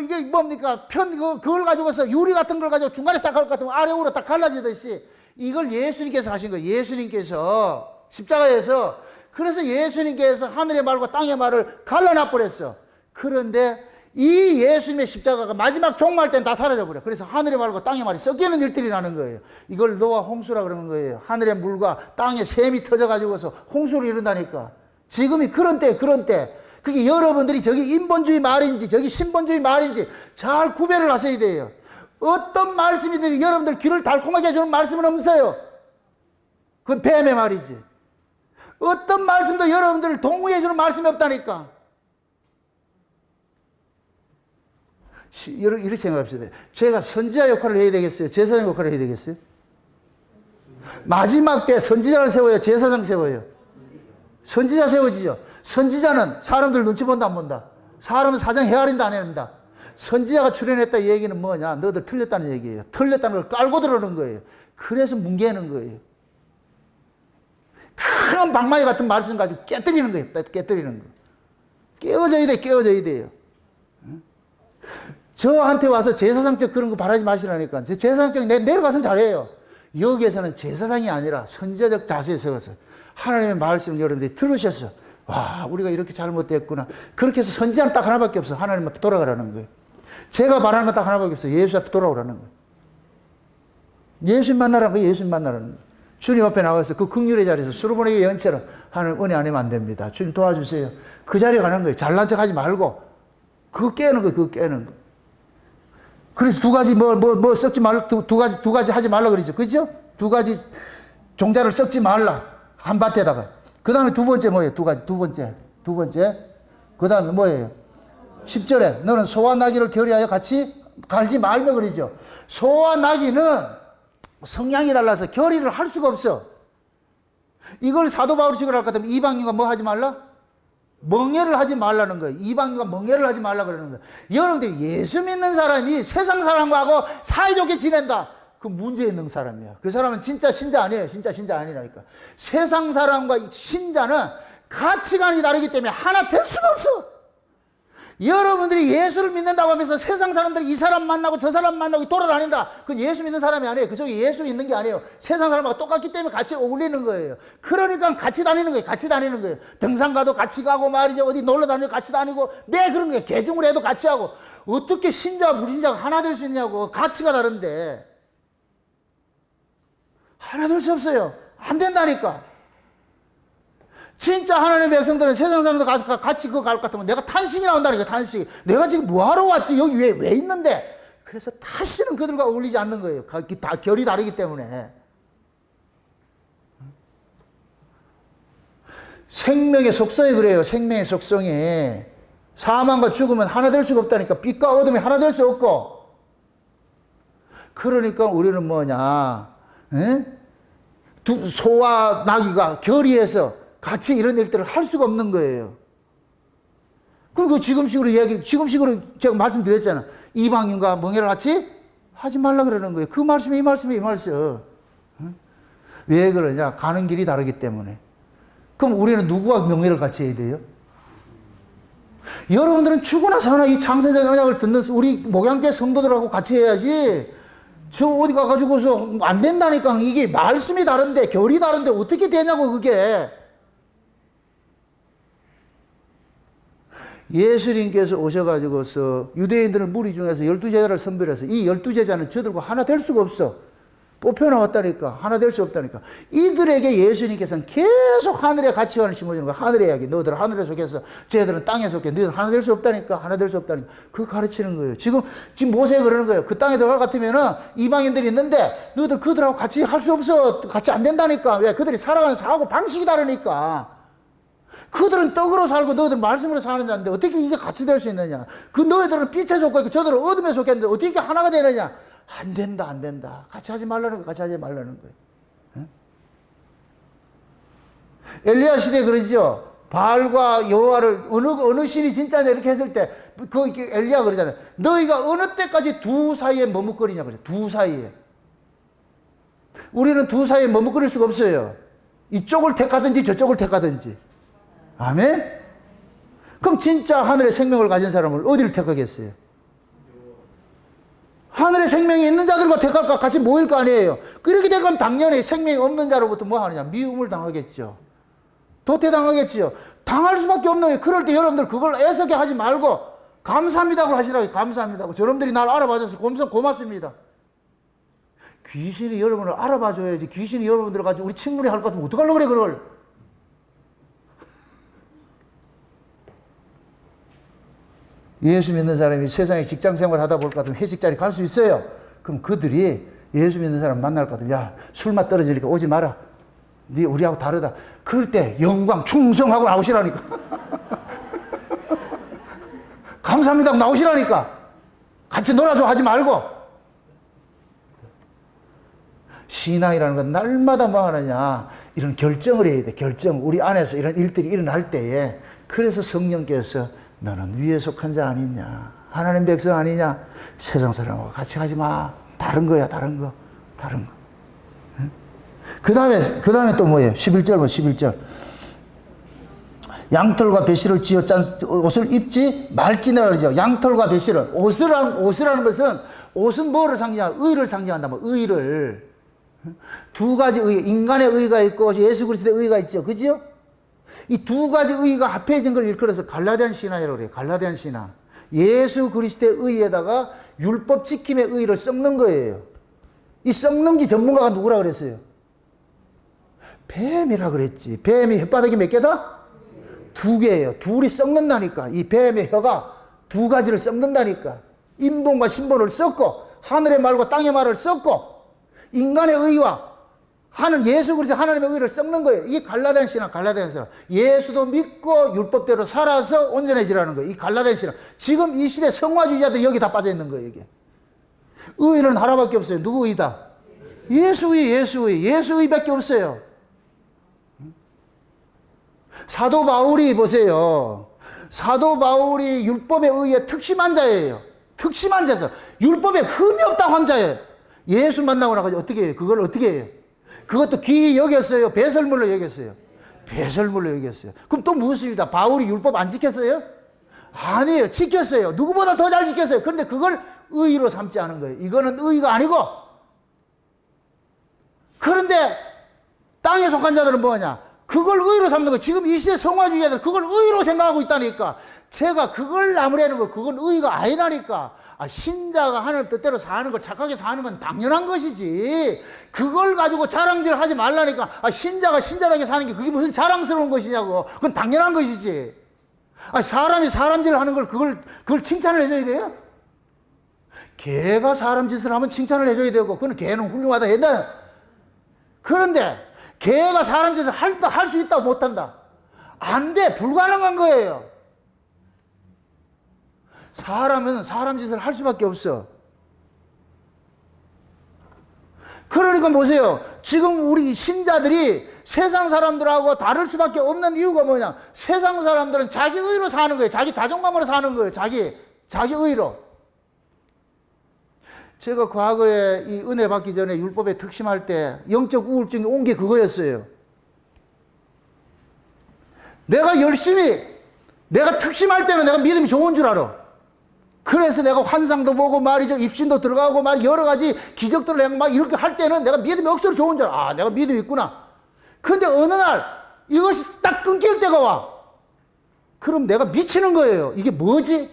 이게 뭡니까? 그걸 가지고서 유리 같은 걸 가지고 중간에 싹 할 것 같으면 아래로 딱 갈라지듯이 이걸 예수님께서 하신 거예요. 예수님께서 십자가에서. 그래서 예수님께서 하늘의 말과 땅의 말을 갈라놔 버렸어. 그런데 이 예수님의 십자가가 마지막 종말 때는 다 사라져버려. 그래서 하늘의 말과 땅의 말이 섞이는 일들이 나는 거예요. 이걸 노아 홍수라 그러는 거예요. 하늘의 물과 땅의 샘이 터져가지고서 홍수를 이룬다니까. 지금이 그런 때. 그게 여러분들이 저기 인본주의 말인지 저기 신본주의 말인지 잘 구별을 하셔야 돼요. 어떤 말씀이든 여러분들 귀를 달콤하게 해주는 말씀은 없어요. 그건 뱀의 말이지. 어떤 말씀도 여러분들을 동의해주는 말씀이 없다니까. 이렇게 생각합시다. 제가 선지자 역할을 해야 되겠어요? 제사장 역할을 해야 되겠어요? 마지막 때 선지자를 세워요? 제사장 세워요? 선지자 세워지죠. 선지자는 사람들 눈치 본다 안 본다? 사람은 사정 헤아린다 안 헤아린다? 선지자가 출연했다 이 얘기는 뭐냐? 너희들 틀렸다는 얘기예요. 틀렸다는 걸 깔고 들어오는 거예요. 그래서 뭉개는 거예요. 큰 방망이 같은 말씀 가지고 깨뜨리는 거예요. 깨뜨리는 거. 깨어져야 돼, 깨어져야 돼요. 저한테 와서 제사장적 그런 거 바라지 마시라니까. 제사장적 내려가서는 잘해요. 여기에서는 제사장이 아니라 선지자적 자세에 서서 하나님의 말씀을 여러분들이 들으셨어. 와, 우리가 이렇게 잘못됐구나. 그렇게 해서 선지자는 딱 하나밖에 없어. 하나님 앞에 돌아가라는 거예요. 제가 바라는 건 딱 하나밖에 없어. 예수 앞에 돌아오라는 거예요. 예수님 만나라는 거예요. 예수님 만나라는 거예요. 주님 앞에 나가서 그 긍휼의 자리에서 수르보니게 연처럼 하나님 은혜 안 하면 안 됩니다. 주님 도와주세요. 그 자리에 가는 거예요. 잘난 척 하지 말고. 그거 깨는 거예요. 그거 깨는 거. 그래서 두 가지 썩지 말라, 두 가지 하지 말라 그러죠. 그죠? 두 가지 종자를 썩지 말라. 한 밭에다가. 그 다음에 두 번째 뭐예요? 두 번째. 그 다음에 뭐예요? 10절에 너는 소와 나귀를 결의하여 같이 갈지 말며 그러죠. 소와 나귀는 성향이 달라서 결의를 할 수가 없어. 이걸 사도 바울식으로 할 것 같으면 이방인과 뭐 하지 말라? 멍해를 하지 말라는 거예요. 이방인과 멍해를 하지 말라 그러는 거예요. 여러분들이 예수 믿는 사람이 세상 사람하고 사이좋게 지낸다. 그 문제 있는 사람이야. 그 사람은 진짜 신자 아니에요. 진짜 신자 아니라니까. 세상 사람과 신자는 가치관이 다르기 때문에 하나 될 수가 없어. 여러분들이 예수를 믿는다고 하면서 세상 사람들이 이 사람 만나고 저 사람 만나고 돌아다닌다. 그건 예수 믿는 사람이 아니에요. 그 속에 예수 있는 게 아니에요. 세상 사람하고 똑같기 때문에 같이 어울리는 거예요. 그러니까 같이 다니는 거예요. 같이 다니는 거예요. 등산 가도 같이 가고 말이죠. 어디 놀러 다니도 같이 다니고 매 그런 거예요. 개중을 해도 같이 하고. 어떻게 신자와 불신자가 하나 될 수 있냐고. 가치가 다른데. 하나 될 수 없어요. 안 된다니까. 진짜 하나님의 백성들은 세상 사람들 같이 그거 갈 것 같으면 내가 탄식이 나온다니까, 탄식. 내가 지금 뭐하러 왔지? 여기 왜 있는데? 그래서 다시는 그들과 어울리지 않는 거예요. 다 결이 다르기 때문에. 생명의 속성이 그래요. 생명의 속성이. 사망과 죽음은 하나 될 수가 없다니까. 빛과 어둠이 하나 될 수 없고. 그러니까 우리는 뭐냐. 소와 나귀가 결의해서 같이 이런 일들을 할 수가 없는 거예요. 그리고 지금식으로 제가 말씀드렸잖아. 이방인과 멍해를 같이 하지 말라 그러는 거예요. 그 말씀이 이 말씀. 왜 그러냐? 가는 길이 다르기 때문에. 그럼 우리는 누구와 멍해를 같이 해야 돼요? 여러분들은 죽으나 사나 이 장세적 언약을 듣는 우리 목양교회 성도들하고 같이 해야지. 저 어디 가가지고서 안 된다니까. 이게 말씀이 다른데 결이 다른데 어떻게 되냐고 그게. 예수님께서 오셔가지고서 유대인들을 무리 중에서 12제자를 선별해서 이 12제자는 저들과 하나 될 수가 없어. 뽑혀 나왔다니까. 하나 될 수 없다니까. 이들에게 예수님께서는 계속 하늘의 가치관을 심어주는 거야. 하늘의 이야기. 너희들 하늘에 속해서 쟤들은 땅에 속해. 너희들 하나 될 수 없다니까. 하나 될 수 없다니까. 그거 가르치는 거예요. 지금 모세가 그러는 거예요. 그 땅에 들어갈 것 같으면은 이방인들이 있는데 너희들 그들하고 같이 할 수 없어. 같이 안 된다니까. 왜? 그들이 살아가는 사고 방식이 다르니까. 그들은 떡으로 살고 너희들 말씀으로 사는 자인데 어떻게 이게 같이 될 수 있느냐. 그 너희들은 빛에 속고 있고 저들은 어둠에 속했는데 어떻게 하나가 되느냐. 안 된다. 같이 하지 말라는 거예요. 같이 하지 말라는 거예요. 응? 엘리야 시대에 그러죠. 바알과 여호와를 어느 신이 진짜냐 이렇게 했을 때 그 엘리야 그러잖아요. 너희가 어느 때까지 두 사이에 머뭇거리냐 그래요. 두 사이에. 우리는 두 사이에 머뭇거릴 수가 없어요. 이쪽을 택하든지 저쪽을 택하든지. 아멘? 그럼 진짜 하늘의 생명을 가진 사람을 어디를 택하겠어요? 하늘의 생명이 있는 자들과 택할까 같이 모일 거 아니에요. 그렇게 되면 당연히 생명이 없는 자로부터 뭐 하느냐? 미움을 당하겠죠. 도태당하겠죠. 당할 수밖에 없는 거예요. 그럴 때 여러분들 그걸 애석해 하지 말고 감사합니다고 하시라고요. 감사합니다고. 저놈들이 나를 알아봐줘서 고맙습니다. 귀신이 여러분을 알아봐줘야지. 귀신이 여러분들을 가지고 우리 친구네 할 것 같으면 어떡하려고 그래 그걸. 예수 믿는 사람이 세상에 직장 생활 하다 볼 것 같으면 회식 자리 갈 수 있어요. 그럼 그들이 예수 믿는 사람 만날 것 같으면 야, 술맛 떨어지니까 오지 마라. 네 우리하고 다르다. 그럴 때 영광 충성하고 나오시라니까. 감사합니다 나오시라니까. 같이 놀아줘 하지 말고. 신앙이라는 건 날마다 뭐 하느냐, 이런 결정을 해야 돼. 결정. 우리 안에서 이런 일들이 일어날 때에. 그래서 성령께서 너는 위에 속한 자 아니냐, 하나님 백성 아니냐, 세상 사람과 같이 가지 마. 다른 거야, 다른 거. 다른 거. 그 다음에 또 뭐예요? 11절 뭐 11절. 양털과 배실을 지어 짠 옷을 입지 말지니라 그러죠. 양털과 배실을. 옷이라는 것은, 옷은 뭐를 상징하냐? 의를 상징한다. 뭐 의를. 두 가지 의, 인간의 의가 있고 예수 그리스도의 의가 있죠. 그죠? 이 두 가지 의가 합해진 걸 일컬어서 갈라디안 신앙이라고 그래요. 갈라디안 신앙. 예수 그리스도의 의에다가 율법 지킴의 의를 섞는 거예요. 이 섞는 게 전문가가 누구라 그랬어요? 뱀이라 그랬지. 뱀이 혓바닥이 몇 개다? 두 개예요. 둘이 섞는다니까. 이 뱀의 혀가 두 가지를 섞는다니까. 인본과 신본을 섞고 하늘의 말과 땅의 말을 섞고 인간의 의와 하는 예수 그리스도 하나님의 의를 섞는 거예요. 이게 갈라디안 신앙, 갈라디안 신앙. 예수도 믿고 율법대로 살아서 온전해지라는 거예요. 이 갈라디안 신앙. 지금 이 시대 성화주의자들이 여기 다 빠져 있는 거예요, 이게. 의는 하나밖에 없어요. 누구 의다? 예수의, 예수의. 예수의밖에 없어요. 사도 바울이 보세요. 사도 바울이 율법의 의에 특심한 자예요. 특심한 자에서 율법에 흠이 없다 환자예요. 예수 만나고 나서 어떻게 해요? 그걸 어떻게 해요? 그것도 귀히 여겼어요? 배설물로 여겼어요? 배설물로 여겼어요. 그럼 또 무엇입니다? 바울이 율법 안 지켰어요? 아니에요. 지켰어요. 누구보다 더 잘 지켰어요. 그런데 그걸 의로 삼지 않은 거예요. 이거는 의가 아니고. 그런데 땅에 속한 자들은 뭐냐? 그걸 의로 삼는 거예요. 지금 이 시대 성화주의자들 그걸 의로 생각하고 있다니까. 제가 그걸 나무라는 거 그건 의가 아니라니까. 신자가 하나님 뜻대로 사는 걸 착하게 사는 건 당연한 것이지. 그걸 가지고 자랑질 하지 말라니까. 신자가 신자답게 사는 게 그게 무슨 자랑스러운 것이냐고. 그건 당연한 것이지. 사람이 사람질 하는 걸 그걸 칭찬을 해줘야 돼요? 개가 사람 짓을 하면 칭찬을 해줘야 되고, 그건 개는 훌륭하다 했다. 그런데 개가 사람 짓을 할 수 있다고 못한다. 안 돼. 불가능한 거예요. 사람은 사람 짓을 할 수밖에 없어. 그러니까 보세요. 지금 우리 신자들이 세상 사람들하고 다를 수밖에 없는 이유가 뭐냐? 세상 사람들은 자기 의로 사는 거예요. 자기 자존감으로 사는 거예요. 자기 의로. 제가 과거에 이 은혜 받기 전에 율법에 특심할 때 영적 우울증이 온 게 그거였어요. 내가 특심할 때는 내가 믿음이 좋은 줄 알아. 그래서 내가 환상도 보고 말이죠. 입신도 들어가고 말 여러 가지 기적들을 막 이렇게 할 때는 내가 믿음이 억수로 좋은 줄 알아. 내가 믿음이 있구나. 근데 어느 날 이것이 딱 끊길 때가 와. 그럼 내가 미치는 거예요. 이게 뭐지?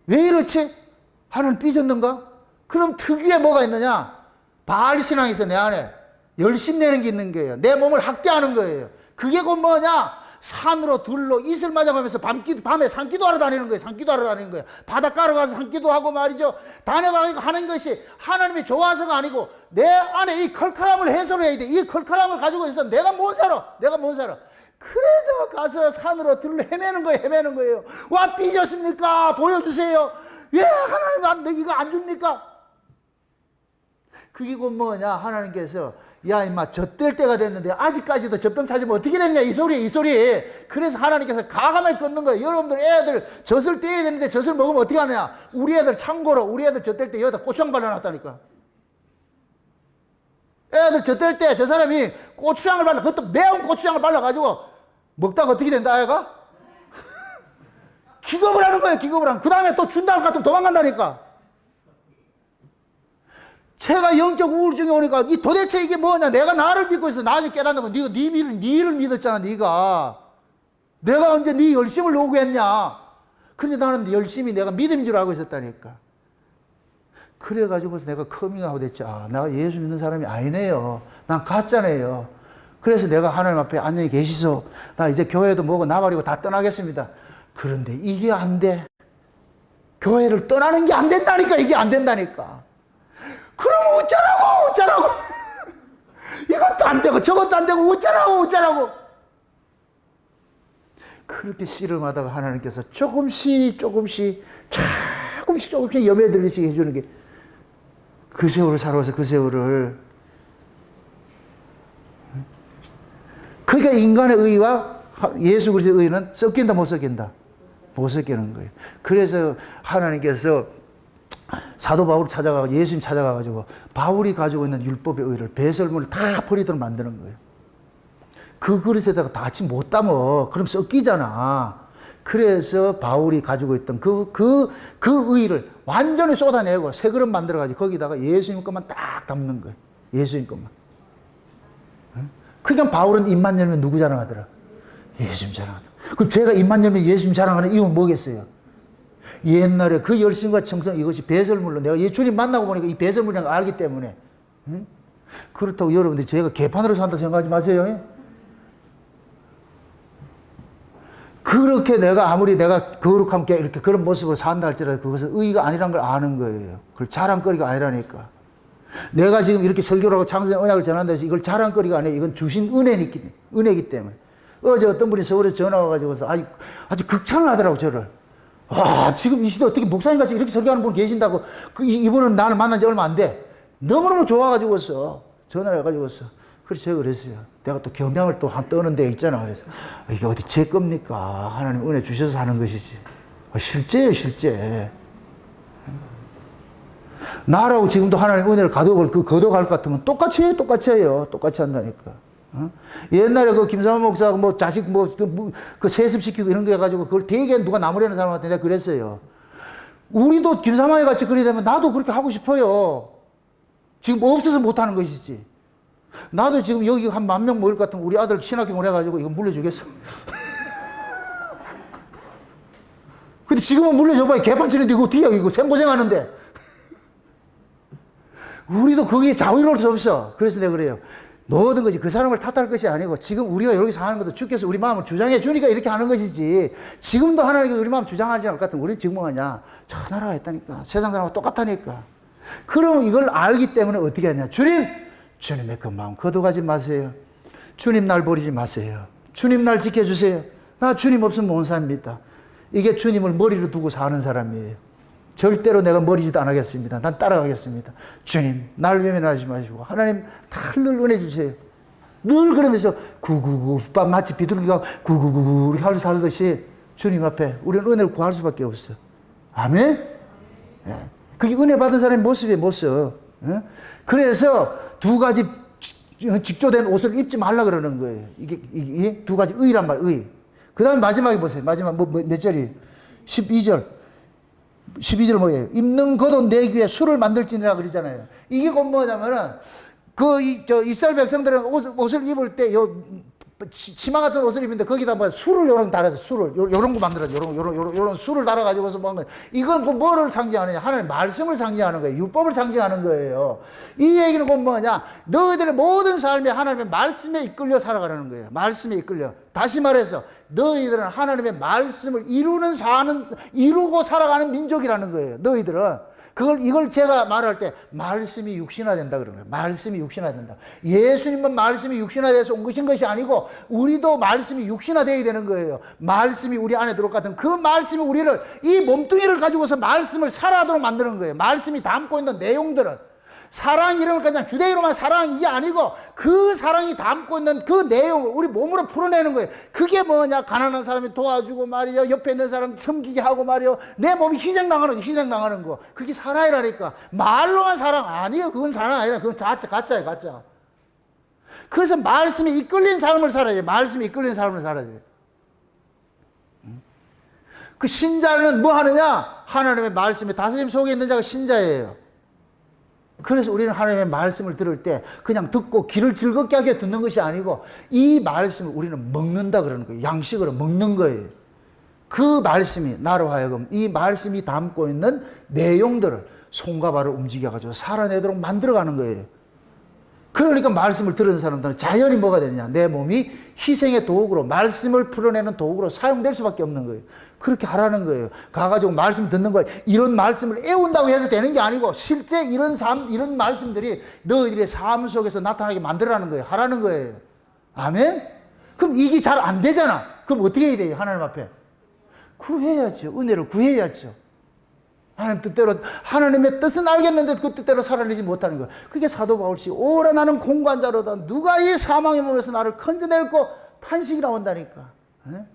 왜 이렇지? 하나님 삐졌는가? 그럼 특유의 뭐가 있느냐? 바알 신앙이 있어, 내 안에. 열심내는 게 있는 거예요. 내 몸을 학대하는 거예요. 그게 곧 뭐냐? 산으로 들로 이슬 맞아가면서 밤에 산기도하러 다니는 거예요. 바닷가로 가서 산기도하고 말이죠. 다녀가고 하는 것이 하나님이 좋아서가 아니고 내 안에 이 컬컬함을 해소해야 돼. 이 컬컬함을 가지고 있으면 내가 못 살아. 그래서 가서 산으로 들로 헤매는 거예요. 와, 삐졌습니까? 보여주세요. 왜 하나님 이거 안 줍니까? 그게 곧 뭐냐? 하나님께서 야 임마 젖될 때가 됐는데 아직까지도 젖병 찾으면 어떻게 되느냐 이 소리. 그래서 하나님께서 가감하게 끊는 거예요. 여러분들 애들 젖을 떼야 되는데 젖을 먹으면 어떻게 하느냐? 우리 애들 참고로 우리 애들 젖될 때 여기다 고추장 발라놨다니까. 애들 젖될 때 저 사람이 고추장을 발라, 그것도 매운 고추장을 발라가지고 먹다가 어떻게 된다 아이가? 기겁을 하는 거예요. 그 다음에 또 준다 할 것 같으면 도망간다니까. 제가 영적 우울증이 오니까 도대체 이게 뭐냐? 내가 나를 믿고 있어. 나중에 깨닫는 건 네가 니를 믿었잖아. 네가 내가 언제 네 열심을 요구했냐? 근데 나는 열심히 내가 믿음인 줄 알고 있었다니까. 그래가지고서 내가 커밍아웃 했지. 내가 예수 믿는 사람이 아니네요. 난 가짜네요. 그래서 내가 하나님 앞에 안녕히 계시소. 나 이제 교회도 뭐고 나발이고 다 떠나겠습니다. 그런데 이게 안 돼. 교회를 떠나는 게 안 된다니까. 이게 안 된다니까. 그럼 어쩌라고. 이것도 안 되고 저것도 안 되고 어쩌라고. 그렇게 씨름하다가 하나님께서 조금씩 조금씩 여며들듯이 해주는 게 그 세월을 살아와서 그 세월을. 그러니까 인간의 의와 예수 그리스도의 의는 섞인다 못 섞인다? 못 섞이는 거예요. 그래서 하나님께서 사도 바울 찾아가고 예수님 찾아가가지고 바울이 가지고 있는 율법의 의를 배설물을 다 버리도록 만드는 거예요. 그 그릇에다가 다 같이 못 담어. 그럼 섞이잖아. 그래서 바울이 가지고 있던 그 의를 완전히 쏟아내고 새 그릇 만들어가지고 거기다가 예수님 것만 딱 담는 거예요. 예수님 것만. 그러니까 바울은 입만 열면 누구 자랑하더라? 예수님 자랑하더라. 그럼 제가 입만 열면 예수님 자랑하는 이유는 뭐겠어요? 옛날에 그 열심과 청성 이것이 배설물로 내가 이 주님 만나고 보니까 이 배설물이라는 걸 알기 때문에. 그렇다고 여러분들 제가 개판으로 산다 생각하지 마세요. 그렇게 내가 아무리 내가 거룩함께 이렇게 그런 모습으로 산다 할지라도 그것은 의의가 아니란 걸 아는 거예요. 그걸 자랑거리가 아니라니까. 내가 지금 이렇게 설교를 하고 창세전 언약을 전한다 해서 이걸 자랑거리가 아니에요. 이건 주신 은혜이기 때문에. 어제 어떤 분이 서울에서 전화 와가지고서 아주 극찬을 하더라고, 저를. 지금 이 시대 어떻게 목사님같이 이렇게 설교하는 분 계신다고. 이분은 나를 만난 지 얼마 안 돼. 너무너무 좋아가지고서 전화를 해가지고서. 그래서 제가 그랬어요. 내가 또 겸양을 또 떠는 데 있잖아. 그래서 이게 어디 제 겁니까? 하나님 은혜 주셔서 하는 것이지. 실제예요, 실제. 나라고 지금도 하나님 은혜를 거둬갈 것 같으면 똑같이 해요, 똑같이 한다니까. 옛날에 그 김삼환 목사가 뭐 자식 그 세습시키고 이런 거 해가지고 그걸 되게 누가 나무라는 사람한테 내가 그랬어요. 우리도 김삼환이 같이 그리 되면 나도 그렇게 하고 싶어요. 지금 없어서 못하는 것이지. 나도 지금 여기 한 10,000명 모일 것 같으면 우리 아들 신학교 보내가지고 이거 물려주겠어. 근데 지금은 물려줘봐야 개판 치는데 이거 뒤에 이거 생고생하는데. 우리도 거기에 자유로울 수 없어. 그래서 내가 그래요. 모든 것이 그 사람을 탓할 것이 아니고 지금 우리가 여기서 하는 것도 주께서 우리 마음을 주장해 주니까 이렇게 하는 것이지. 지금도 하나님께서 우리 마음 주장하지 않을 것 같으면 우리는 지금 뭐하냐. 저 나라가 있다니까. 세상 사람과 똑같다니까. 그러면 이걸 알기 때문에 어떻게 하냐. 주님의 그 마음 거둬가지 마세요. 주님 날 버리지 마세요. 주님 날 지켜주세요. 나 주님 없으면 못 삽니다. 이게 주님을 머리로 두고 사는 사람이에요. 절대로 내가 머리짓 안 하겠습니다. 난 따라가겠습니다. 주님, 날 외면하지 마시고 하나님 늘 은혜 주세요. 늘 그러면서 구구구 마치 비둘기가 구구구구 이렇게 하루 살듯이 주님 앞에 우리는 은혜를 구할 수밖에 없어요. 아멘? 네. 그게 은혜 받은 사람의 모습이에요, 모습. 네? 그래서 두 가지 직조된 옷을 입지 말라 그러는 거예요. 이게 두 가지 의란 말, 의. 그 다음에 마지막에 보세요. 마지막 몇 절이? 12절. 12절 뭐예요? 입는 겉옷 내 귀에 술을 만들지니라 그러잖아요. 이게 곧 뭐냐면은, 이스라엘 백성들은 옷을 입을 때, 치마 같은 옷을 입는데 거기다 뭐 술을 요런 달아서 요런 거 만들어서 요런 술을 달아가지고서 먹는 거예요. 이건 그 뭐를 상징하느냐? 하나님 말씀을 상징하는 거예요. 율법을 상징하는 거예요. 이 얘기는 곧 뭐냐? 너희들의 모든 삶에 하나님의 말씀에 이끌려 살아가는 거예요. 말씀에 이끌려. 다시 말해서 너희들은 하나님의 말씀을 이루고 살아가는 민족이라는 거예요. 너희들은. 이걸 제가 말할 때, 말씀이 육신화된다 그러는 거예요. 말씀이 육신화된다. 예수님은 말씀이 육신화돼서 온 것이 아니고, 우리도 말씀이 육신화되어야 되는 거예요. 말씀이 우리 안에 들어올 것 같은 그 말씀이 우리를, 이 몸뚱이를 가지고서 말씀을 살아도록 만드는 거예요. 말씀이 담고 있는 내용들을. 사랑 이름을 그냥 주대로만 사랑 이게 아니고 그 사랑이 담고 있는 그 내용을 우리 몸으로 풀어내는 거예요. 그게 뭐냐? 가난한 사람이 도와주고 말이요. 옆에 있는 사람 섬기게 하고 말이요. 내 몸이 희생당하는 거. 그게 사랑이라니까. 말로만 사랑 아니에요. 그건 사랑 아니라 그건 가짜예요, 가짜. 그래서 말씀에 이끌린 삶을 살아야 돼요. 말씀에 이끌린 삶을 살아야 돼요. 그 신자는 뭐 하느냐? 하나님의 말씀에 다스림 속에 있는 자가 신자예요. 그래서 우리는 하나님의 말씀을 들을 때 그냥 듣고 귀를 즐겁게 하게 듣는 것이 아니고 이 말씀을 우리는 먹는다 그러는 거예요. 양식으로 먹는 거예요. 그 말씀이 나로 하여금 이 말씀이 담고 있는 내용들을 손과 발을 움직여가지고 살아내도록 만들어가는 거예요. 그러니까 말씀을 들은 사람들은 자연히 뭐가 되느냐? 내 몸이 희생의 도구로, 말씀을 풀어내는 도구로 사용될 수밖에 없는 거예요. 그렇게 하라는 거예요. 가가지고 말씀 듣는 거예요. 이런 말씀을 애운다고 해서 되는 게 아니고 실제 이런 말씀들이 너희들의 삶 속에서 나타나게 만들어라는 거예요. 하라는 거예요. 아멘? 그럼 이게 잘 안 되잖아. 그럼 어떻게 해야 돼요? 하나님 앞에 구해야죠. 은혜를 구해야죠. 하나님 뜻대로, 하나님의 뜻은 알겠는데 그 뜻대로 살아내지 못하는 거예요. 그게 사도 바울씨, 오라 나는 공관자로다. 누가 이 사망의 몸에서 나를 건져낼고, 탄식이 나온다니까. 에?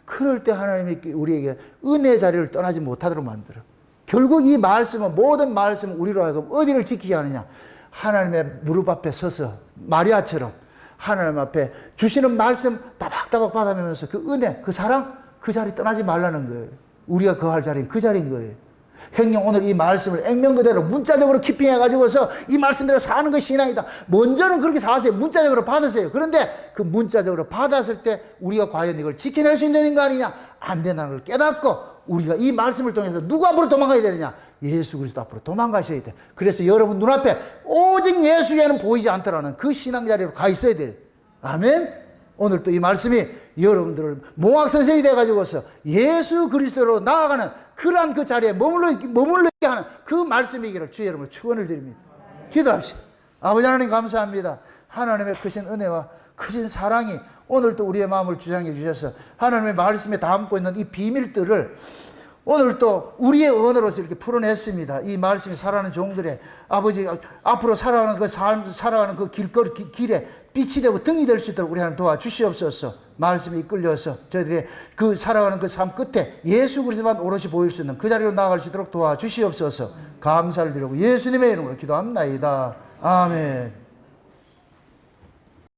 그럴 때 하나님이 우리에게 은혜의 자리를 떠나지 못하도록 만들어. 결국 이 말씀은, 모든 말씀은 우리로 하여금 어디를 지키게 하느냐. 하나님의 무릎 앞에 서서 마리아처럼 하나님 앞에 주시는 말씀 따박따박 받아면서 그 은혜, 그 사랑, 그 자리 떠나지 말라는 거예요. 우리가 거할 자리는 그 자리인 거예요. 행령 오늘 이 말씀을 액면 그대로 문자적으로 키핑해가지고서 이 말씀대로 사는 것이 신앙이다. 먼저는 그렇게 사세요. 문자적으로 받으세요. 그런데 그 문자적으로 받았을 때 우리가 과연 이걸 지켜낼 수 있는 거 아니냐? 안 된다는 걸 깨닫고 우리가 이 말씀을 통해서 누구 앞으로 도망가야 되느냐? 예수 그리스도 앞으로 도망가셔야 돼. 그래서 여러분 눈앞에 오직 예수 외에는 보이지 않더라는 그 신앙 자리로 가 있어야 돼요. 아멘? 오늘 또 이 말씀이 여러분들을 몽학선생이 돼가지고서 예수 그리스도로 나아가는 그러한 그 자리에 머물러있게 하는 그 말씀이기를 주의 여러분 축원을 드립니다. 기도합시다. 아버지 하나님 감사합니다. 하나님의 크신 은혜와 크신 사랑이 오늘 또 우리의 마음을 주장해 주셔서 하나님의 말씀에 담고 있는 이 비밀들을 오늘 또 우리의 언어로서 이렇게 풀어냈습니다. 이 말씀이 살아가는 종들의 아버지 앞으로 살아가는 그 삶, 살아가는 그 길에 빛이 되고 등이 될 수 있도록 우리 하나님 도와주시옵소서. 말씀이 이끌려서 저희들의 그 살아가는 그 삶 끝에 예수 그리스도만 오롯이 보일 수 있는 그 자리로 나아갈 수 있도록 도와주시옵소서. 감사를 드리고 예수님의 이름으로 기도합나이다. 아멘.